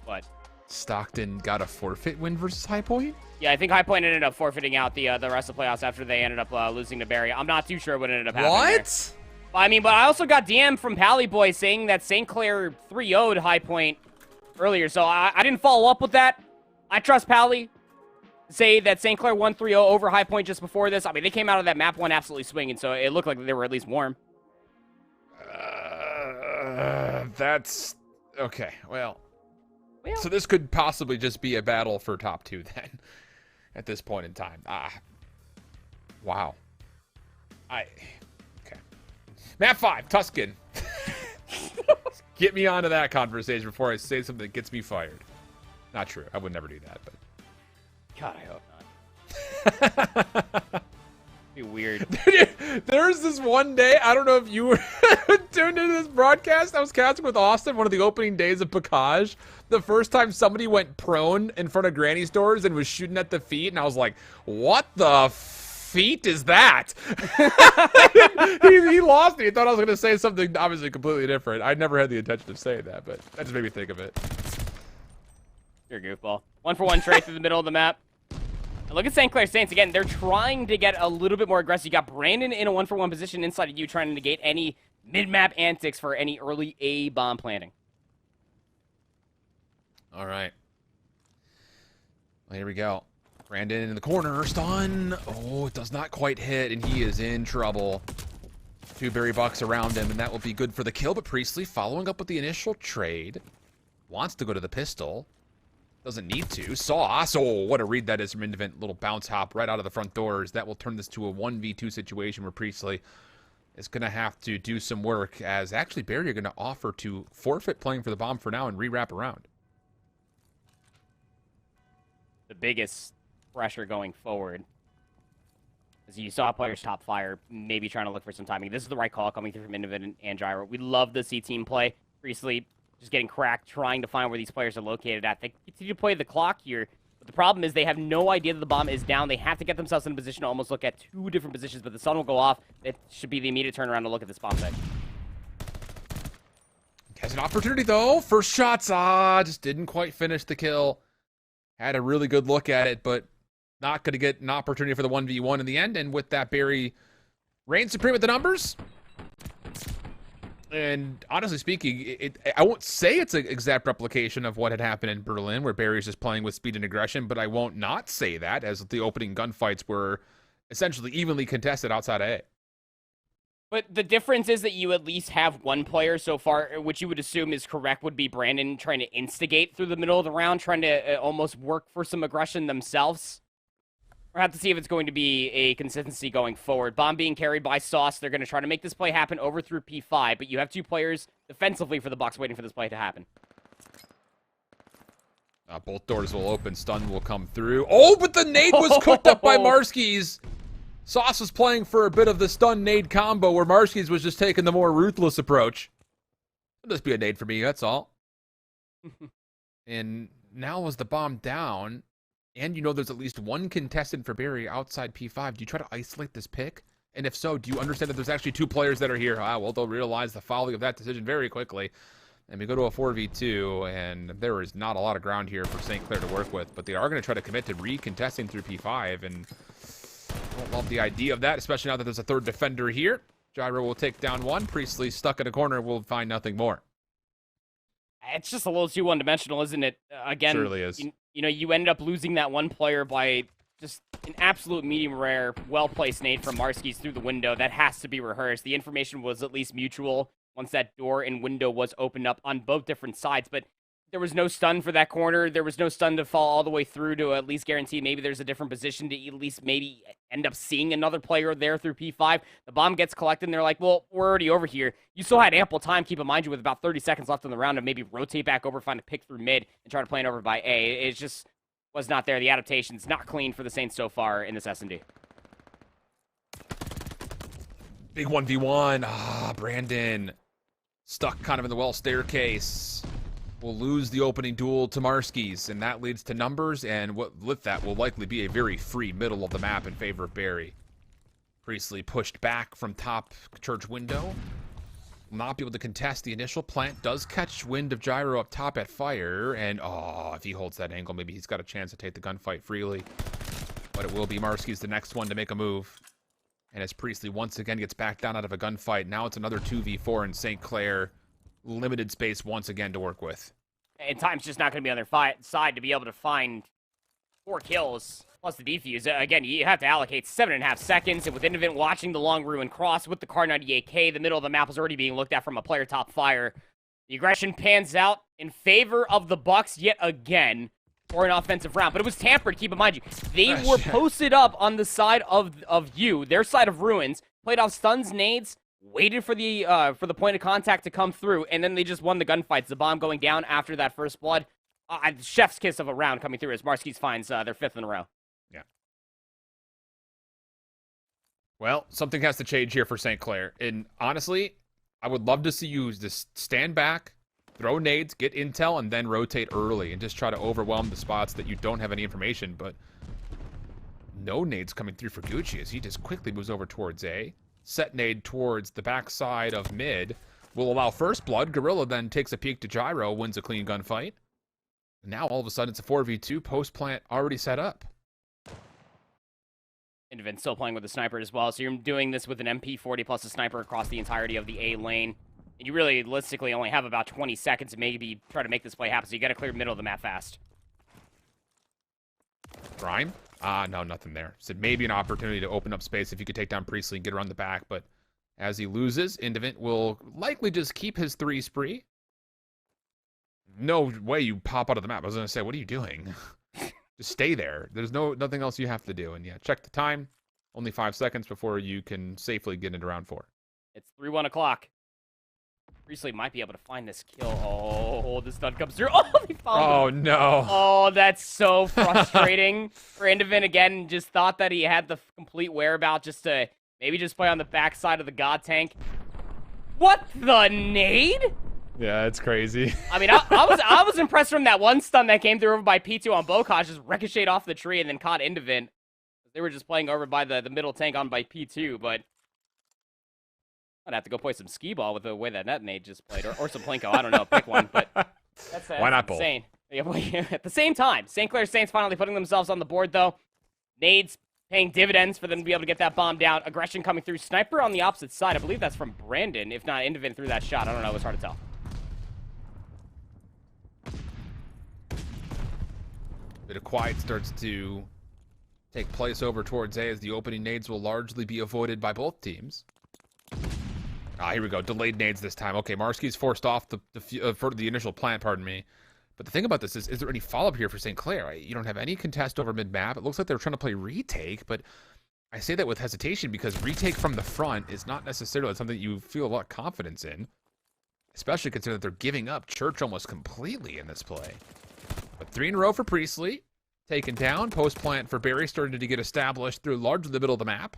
What? Stockton got a forfeit win versus High Point? Yeah, I think High Point ended up forfeiting out the rest of the playoffs after they ended up losing to Barry. I'm not too sure what ended up happening. What? I mean, but I also got DM from Pally Boy saying that St. Clair 3-0'd High Point earlier, so I didn't follow up with that. I trust Pally. say that St. Clair won 3-0 over High Point just before this. I mean, they came out of that map one absolutely swinging, so it looked like they were at least warm. That's okay. Well, so this could possibly just be a battle for top 2 then, at this point in time. Wow. Okay. Map 5, Tuscan. Get me onto that conversation before I say something that gets me fired. Not true. I would never do that, but. God, I hope not. Be weird. There's this one day, I don't know if you were tuned into this broadcast. I was casting with Austin one of the opening days of Picage. The first time somebody went prone in front of Granny Stores and was shooting at the feet, and I was like, what the feet is that? he lost me. He thought I was going to say something obviously completely different. I never had the intention of saying that, but that just made me think of it. You're a goofball. 1-for-1 trade through the middle of the map. And look at St. Clair Saints again. They're trying to get a little bit more aggressive. You got Brandon in a 1-for-1 position inside of you, trying to negate any mid-map antics for any early A bomb planting. All right. Well, here we go. Brandon in the corner, stun. Oh, it does not quite hit, and he is in trouble. 2 Berry Bucs around him, and that will be good for the kill. But Priestley, following up with the initial trade, wants to go to the pistol. Doesn't need to. Sauce. Oh, what a read that is from Indivent. Little bounce hop right out of the front doors. That will turn this to a 1v2 situation where Priestley is going to have to do some work, as actually Barry are going to offer to forfeit playing for the bomb for now and re-wrap around. The biggest pressure going forward, as you saw players top fire, maybe trying to look for some timing. This is the right call coming through from Indivent and Gyro. We love the C team play. Priestley just getting cracked, trying to find where these players are located at. They continue to play the clock here, but the problem is they have no idea that the bomb is down. They have to get themselves in a position to almost look at 2 different positions, but the sun will go off. It should be the immediate turnaround to look at this bomb site. Has an opportunity, though. First shots, just didn't quite finish the kill. Had a really good look at it, but not going to get an opportunity for the 1v1 in the end. And with that, Barry reigns supreme with the numbers. And honestly speaking, I won't say it's an exact replication of what had happened in Berlin, where Barry's just playing with speed and aggression, but I won't not say that, as the opening gunfights were essentially evenly contested outside A. But the difference is that you at least have one player so far, which you would assume is correct, would be Brandon trying to instigate through the middle of the round, trying to almost work for some aggression themselves. We'll have to see if it's going to be a consistency going forward. Bomb being carried by Sauce. They're going to try to make this play happen over through P5, but you have 2 players defensively for the Bucs waiting for this play to happen. Both doors will open. Stun will come through. Oh, but the nade was cooked up by Marskis. Sauce was playing for a bit of the stun nade combo, where Marskis was just taking the more ruthless approach. It'll just be a nade for me, that's all. And now as the bomb down, and you know there's at least one contestant for Barry outside P5, do you try to isolate this pick? And if so, do you understand that there's actually 2 players that are here? Well, they'll realize the folly of that decision very quickly. And we go to a 4v2, and there is not a lot of ground here for St. Clair to work with, but they are going to try to commit to recontesting through P5, and I don't love the idea of that, especially now that there's a 3rd defender here. Gyro will take down 1. Priestley stuck in a corner will find nothing more. It's just a little too one-dimensional, isn't it? Again, Surely is. You know, you ended up losing that one player by just an absolute medium rare, well-placed nade from Marskis through the window. That has to be rehearsed. The information was at least mutual once that door and window was opened up on both different sides, but there was no stun for that corner. There was no stun to fall all the way through to at least guarantee maybe there's a different position to at least maybe end up seeing another player there through P5. The bomb gets collected, and they're like, well, we're already over here. You still had ample time, keep in mind you, with about 30 seconds left in the round, to maybe rotate back over, find a pick through mid, and try to play it over by A. It just was not there. The adaptation's not clean for the Saints so far in this S&D. Big 1v1. Brandon stuck kind of in the well staircase. Will lose the opening duel to Marskis, and that leads to numbers, and what with that will likely be a very free middle of the map in favor of Barry. Priestley pushed back from top church window. Will not be able to contest the initial plant. Does catch wind of Gyro up top at fire, and if he holds that angle, maybe he's got a chance to take the gunfight freely. But it will be Marskis the next one to make a move. And as Priestley once again gets back down out of a gunfight, now it's another 2v4 in St. Clair. Limited space once again to work with. And time's just not going to be on their side to be able to find 4 kills plus the defuse. Again, you have to allocate 7.5 seconds, and with Indivent watching the long ruin cross with the Car 98K, the middle of the map was already being looked at from a player top fire. The aggression pans out in favor of the Bucs yet again for an offensive round, but it was tampered, keep in mind you. They were posted up on the side of you, their side of ruins, played off stuns, nades, waited for the point of contact to come through, and then they just won the gunfights. The bomb going down after that first blood. Chef's kiss of a round coming through as Marskies finds their 5th in a row. Yeah. Well, something has to change here for St. Clair. And honestly, I would love to see you just stand back, throw nades, get intel, and then rotate early and just try to overwhelm the spots that you don't have any information. But no nades coming through for Gucci as he just quickly moves over towards A. Set nade towards the backside of mid. Will allow first blood. Gorilla then takes a peek to Gyro, wins a clean gunfight. Now all of a sudden it's a 4v2, post plant already set up. Indivent still playing with a sniper as well, so you're doing this with an MP40 plus a sniper across the entirety of the A lane. And you really, realistically, only have about 20 seconds to maybe try to make this play happen, so you gotta clear middle of the map fast. Prime? No, nothing there. So maybe an opportunity to open up space if you could take down Priestley and get around the back, but as he loses, Indivent will likely just keep his 3 spree. No way you pop out of the map. I was going to say, what are you doing? Just stay there. There's nothing else you have to do. And yeah, check the time. Only 5 seconds before you can safely get into round 4. It's 3-1 o'clock. Priestley might be able to find this kill. Oh, the stun comes through. Oh, they found him. Oh, no. Oh, that's so frustrating for Indivent. Again, just thought that he had the complete whereabout just to maybe just play on the backside of the God tank. What the nade? Yeah, it's crazy. I mean, I was impressed from that one stun that came through over by P2 on Bokaj, just ricocheted off the tree and then caught Indivent. They were just playing over by the middle tank on by P2, but I'd have to go play some skee ball with the way that nade just played, or some Plinko. I don't know, pick one, but that's why not insane. At the same time, St. Clair Saints finally putting themselves on the board, though. Nades paying dividends for them to be able to get that bomb down. Aggression coming through. Sniper on the opposite side. I believe that's from Brandon, if not Indivent through that shot. I don't know. It's hard to tell. Bit of quiet starts to take place over towards A as the opening nades will largely be avoided by both teams. Here we go. Delayed nades this time. Okay, Marski's forced off for the initial plant, pardon me. But the thing about this is there any follow-up here for St. Clair? You don't have any contest over mid-map. It looks like they're trying to play retake, but I say that with hesitation because retake from the front is not necessarily something that you feel a lot of confidence in, especially considering that they're giving up Church almost completely in this play. But 3 in a row for Priestley. Taken down. Post-plant for Barry starting to get established through largely the middle of the map.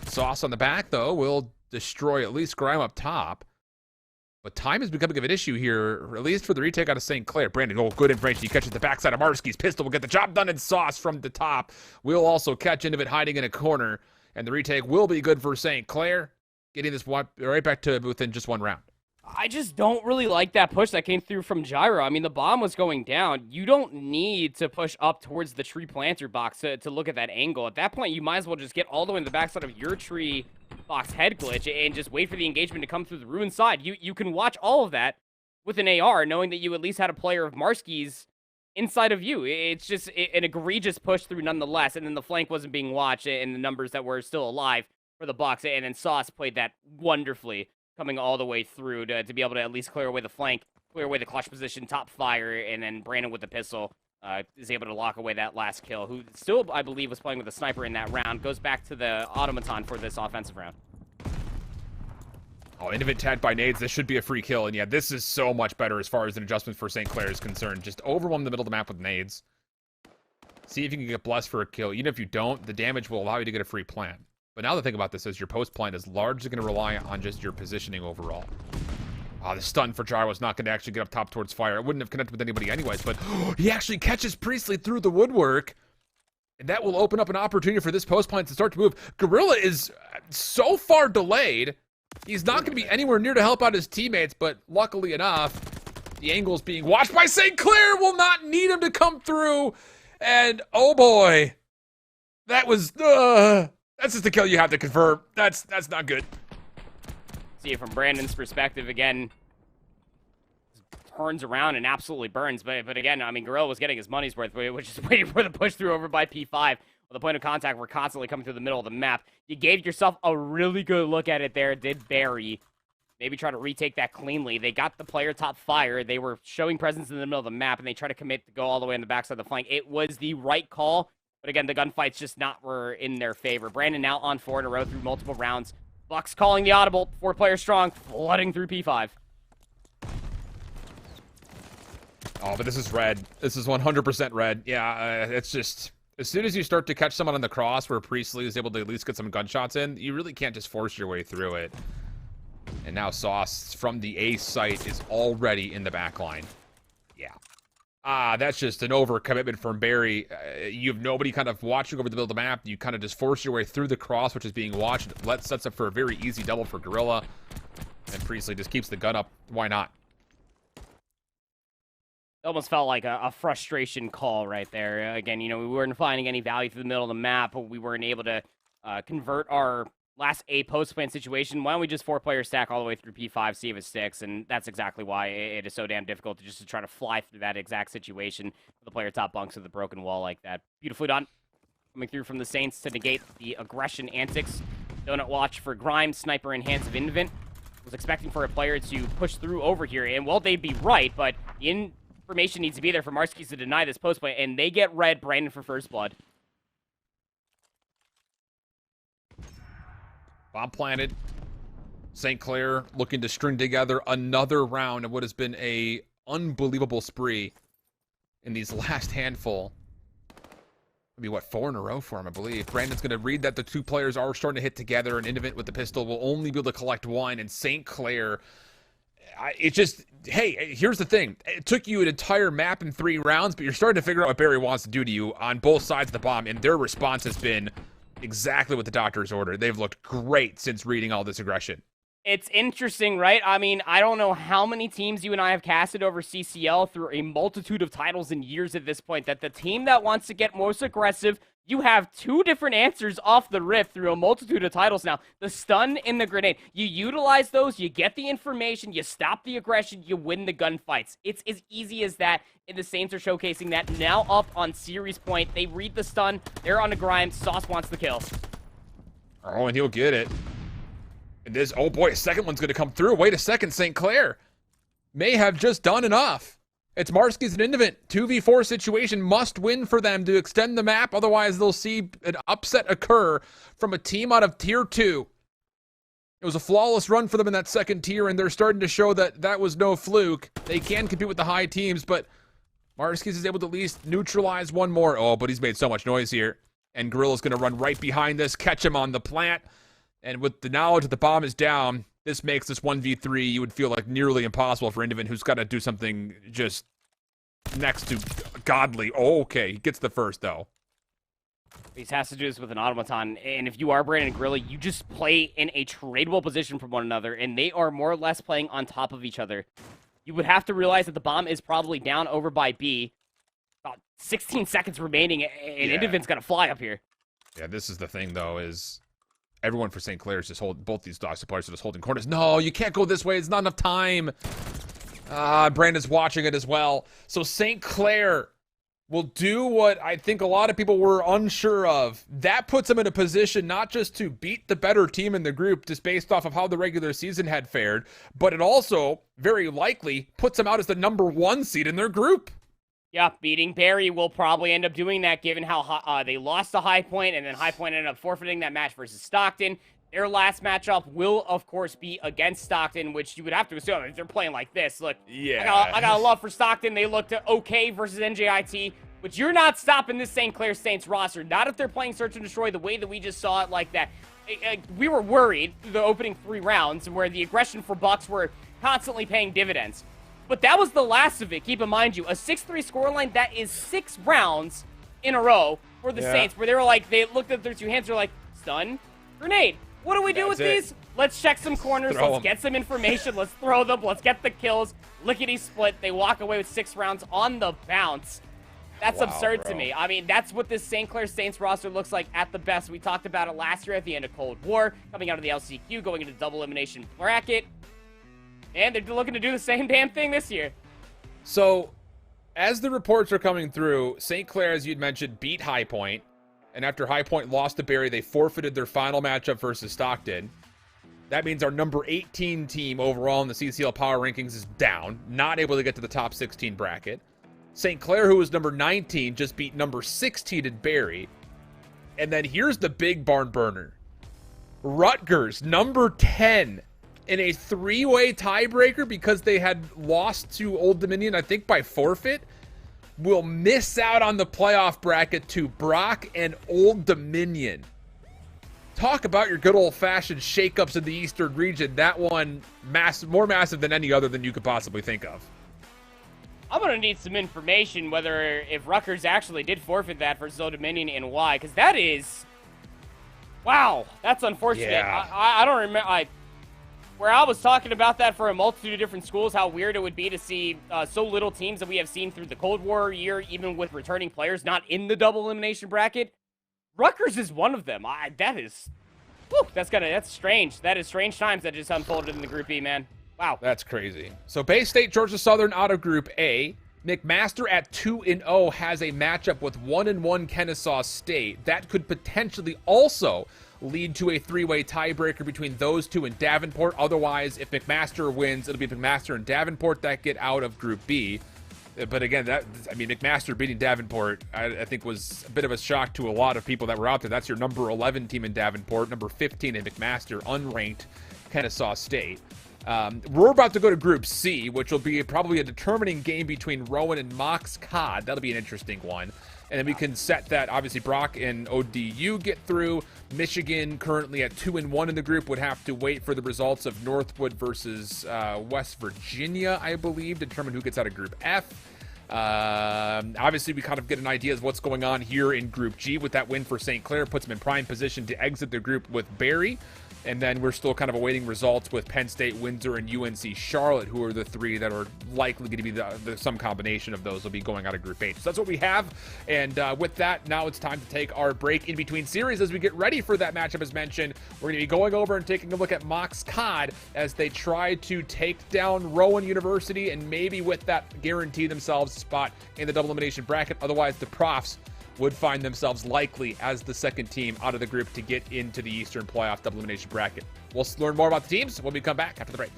Sauce on the back, though, will destroy at least Grime up top. But time is becoming an issue here, at least for the retake out of St. Clair. Brandon, good information. He catches the backside of Marski's pistol. Will get the job done, and Sauce from the top will also catch into it hiding in a corner. And the retake will be good for St. Clair, getting this right back to within just 1 round. I just don't really like that push that came through from Gyro. I mean, the bomb was going down. You don't need to push up towards the tree planter box to look at that angle. At that point, you might as well just get all the way to the backside of your tree box head glitch and just wait for the engagement to come through the ruin side. You can watch all of that with an AR, knowing that you at least had a player of Marski's inside of you. It's just an egregious push through nonetheless, and then the flank wasn't being watched and the numbers that were still alive for the Bucs, and then Sauce played that wonderfully, coming all the way through to be able to at least clear away the flank, clear away the clutch position, top fire, and then Brandon with the pistol is able to lock away that last kill, who still, I believe, was playing with a sniper in that round. Goes back to the automaton for this offensive round. Oh, Indivent tagged by nades. This should be a free kill. And yeah, this is so much better as far as an adjustment for St. Clair is concerned. Just overwhelm the middle of the map with nades. See if you can get blessed for a kill. Even if you don't, the damage will allow you to get a free plant. But now the thing about this is your post plant is largely going to rely on just your positioning overall. The stun for Gyro was not going to actually get up top towards fire. It wouldn't have connected with anybody anyways, but he actually catches Priestley through the woodwork. And that will open up an opportunity for this post plant to start to move. Gorilla is so far delayed. He's not going to be anywhere near to help out his teammates, but luckily enough, the angle's being watched by St. Clair. Will not need him to come through. And oh boy, that was, that's just a kill you have to confirm. That's not good. See it from Brandon's perspective again. turns around and absolutely burns. But again, I mean, Gorilla was getting his money's worth, which is waiting for the push through over by P5. With the point of contact, we're constantly coming through the middle of the map. You gave yourself a really good look at it there, did Barry. Maybe try to retake that cleanly. They got the player top fire. They were showing presence in the middle of the map, and they tried to commit to go all the way on the backside of the flank. It was the right call, but again, the gunfights just not were in their favor. Brandon now on 4 in a row through multiple rounds. Bucs calling the audible. 4 players strong, flooding through P5. Oh, but this is red. This is 100% red. Yeah, it's just... As soon as you start to catch someone on the cross where Priestley is able to at least get some gunshots in, you really can't just force your way through it. And now Sauce from the A site is already in the back line. Yeah. That's just an overcommitment from Barry. You have nobody kind of watching over the middle of the map. You kind of just force your way through the cross, which is being watched. Sets up for a very easy double for Gorilla. And Priestley just keeps the gun up. Why not? It almost felt like a frustration call right there. Again, we weren't finding any value through the middle of the map. We weren't able to convert our last A post-plan situation. Why don't we just 4-player stack all the way through P5, see if it sticks? And that's exactly why it is so damn difficult to try to fly through that exact situation with the player top bunks with the broken wall like that. Beautifully done. Coming through from the Saints to negate the aggression antics. Donut watch for Grimes, sniper in hands of Invent. Was expecting for a player to push through over here, and well, they'd be right, but the information needs to be there for Marskis to deny this post play, and they get red. Brandon for first blood. Bomb planted. St. Clair looking to string together another round of what has been a unbelievable spree in these last handful. Maybe, what, 4 in a row for him, I believe. Brandon's going to read that the 2 players are starting to hit together, and Indivent with the pistol will only be able to collect 1, and St. Clair... It's just, hey, here's the thing. It took you an entire map in 3 rounds, but you're starting to figure out what Barry wants to do to you on both sides of the bomb, and their response has been exactly what the doctor's ordered. They've looked great since reading all this aggression. It's interesting, right? I mean, I don't know how many teams you and I have casted over CCL through a multitude of titles and years at this point, that the team that wants to get most aggressive, you have 2 different answers off the rip through a multitude of titles now. The stun and the grenade. You utilize those, you get the information, you stop the aggression, you win the gunfights. It's as easy as that, and the Saints are showcasing that now up on series point. They read the stun, they're on the grind, Sauce wants the kill. Oh, and he'll get it. And this, oh boy, a second one's going to come through. Wait a second, St. Clair may have just done enough. It's Marskis and Indivent. 2v4 situation, must win for them to extend the map. Otherwise, they'll see an upset occur from a team out of Tier 2. It was a flawless run for them in that second tier, and they're starting to show that that was no fluke. They can compete with the high teams, but Marskis is able to at least neutralize one more. Oh, but he's made so much noise here. And Gorilla's going to run right behind this, catch him on the plant. And with the knowledge that the bomb is down, this makes this 1v3, you would feel like nearly impossible for Indivent, who's got to do something just next to godly. Oh, okay, he gets the first, though. He has to do this with an automaton, and if you are Brandon and Gorilla, you just play in a tradable position from one another, and they are more or less playing on top of each other. You would have to realize that the bomb is probably down over by B. About 16 seconds remaining, and Indivent's got to fly up here. Yeah, this is the thing, though, is... everyone for St. Clair is just holding, both these dog suppliers are just holding corners. No, you can't go this way. It's not enough time. Brandon's watching it as well. So St. Clair will do what I think a lot of people were unsure of. That puts them in a position not just to beat the better team in the group just based off of how the regular season had fared, but it also very likely puts them out as the #1 seed in their group. Yeah, beating Barry will probably end up doing that given how they lost to High Point, and then High Point ended up forfeiting that match versus Stockton. Their last matchup will, of course, be against Stockton, which you would have to assume if they're playing like this. Look, yeah, I got a love for Stockton. They looked okay versus NJIT, but you're not stopping this St. Clair Saints roster. Not if they're playing Search and Destroy the way that we just saw it like that. We were worried through the opening 3 rounds where the aggression for Bucs were constantly paying dividends. But that was the last of it. Keep in mind, a 6-3 scoreline, that is 6 rounds in a row for the Saints, where they were like, they looked at their 2 hands, they're like, stun, grenade. What do we do with these? Let's check some corners, let's get some information, let's throw them, let's get the kills. Lickety split, they walk away with 6 rounds on the bounce. That's absurd to me. I mean, that's what this St. Clair Saints roster looks like at the best. We talked about it last year at the end of Cold War, coming out of the LCQ, going into double elimination bracket. And they're looking to do the same damn thing this year. So, as the reports are coming through, St. Clair, as you'd mentioned, beat High Point. And after High Point lost to Barry, they forfeited their final matchup versus Stockton. That means our number 18 team overall in the CCL Power Rankings is down, not able to get to the top 16 bracket. St. Clair, who was number 19, just beat number 16 in Barry. And then here's the big barn burner. Rutgers, number 10, in a three-way tiebreaker because they had lost to Old Dominion, I think by forfeit, will miss out on the playoff bracket to Brock and Old Dominion. Talk about your good old-fashioned shakeups in the Eastern region. That one more massive than any other than you could possibly think of. I'm going to need some information whether if Rutgers actually did forfeit that versus Old Dominion and why, because that is... Wow, that's unfortunate. Yeah. I don't remember... Where I was talking about that for a multitude of different schools, how weird it would be to see so little teams that we have seen through the Cold War year, even with returning players not in the double elimination bracket. Rutgers is one of them. That's strange. That is strange times that just unfolded in the Group B, man. Wow. That's crazy. So Bay State, Georgia Southern out of Group A. McMaster at 2-0 has a matchup with 1-1 Kennesaw State. That could potentially also lead to a three-way tiebreaker between those two and Davenport. Otherwise, if McMaster wins, it'll be McMaster and Davenport that get out of Group B. But again, McMaster beating Davenport, I think was a bit of a shock to a lot of people that were out there. That's your number 11 team in Davenport, number 15 in McMaster, unranked Kennesaw State. We're about to go to Group C, which will be probably a determining game between Rowan and Mox Cod. That'll be an interesting one. And then we can set that, obviously, Brock and ODU get through. Michigan, currently at 2-1 in the group, would have to wait for the results of Northwood versus West Virginia, I believe, to determine who gets out of Group F. Obviously, we kind of get an idea of what's going on here in Group G with that win for St. Clair. Puts them in prime position to exit the group with Barry. And then we're still kind of awaiting results with Penn State, Windsor, and UNC Charlotte, who are the three that are likely going to be some combination of those will be going out of Group H. So that's what we have. And with that, now it's time to take our break in between series as we get ready for that matchup as mentioned. We're going to be going over and taking a look at Mox Cod as they try to take down Rowan University and maybe with that guarantee themselves a spot in the double elimination bracket. Otherwise, the Profs would find themselves likely as the second team out of the group to get into the Eastern Playoff double elimination bracket. We'll learn more about the teams when we come back after the break.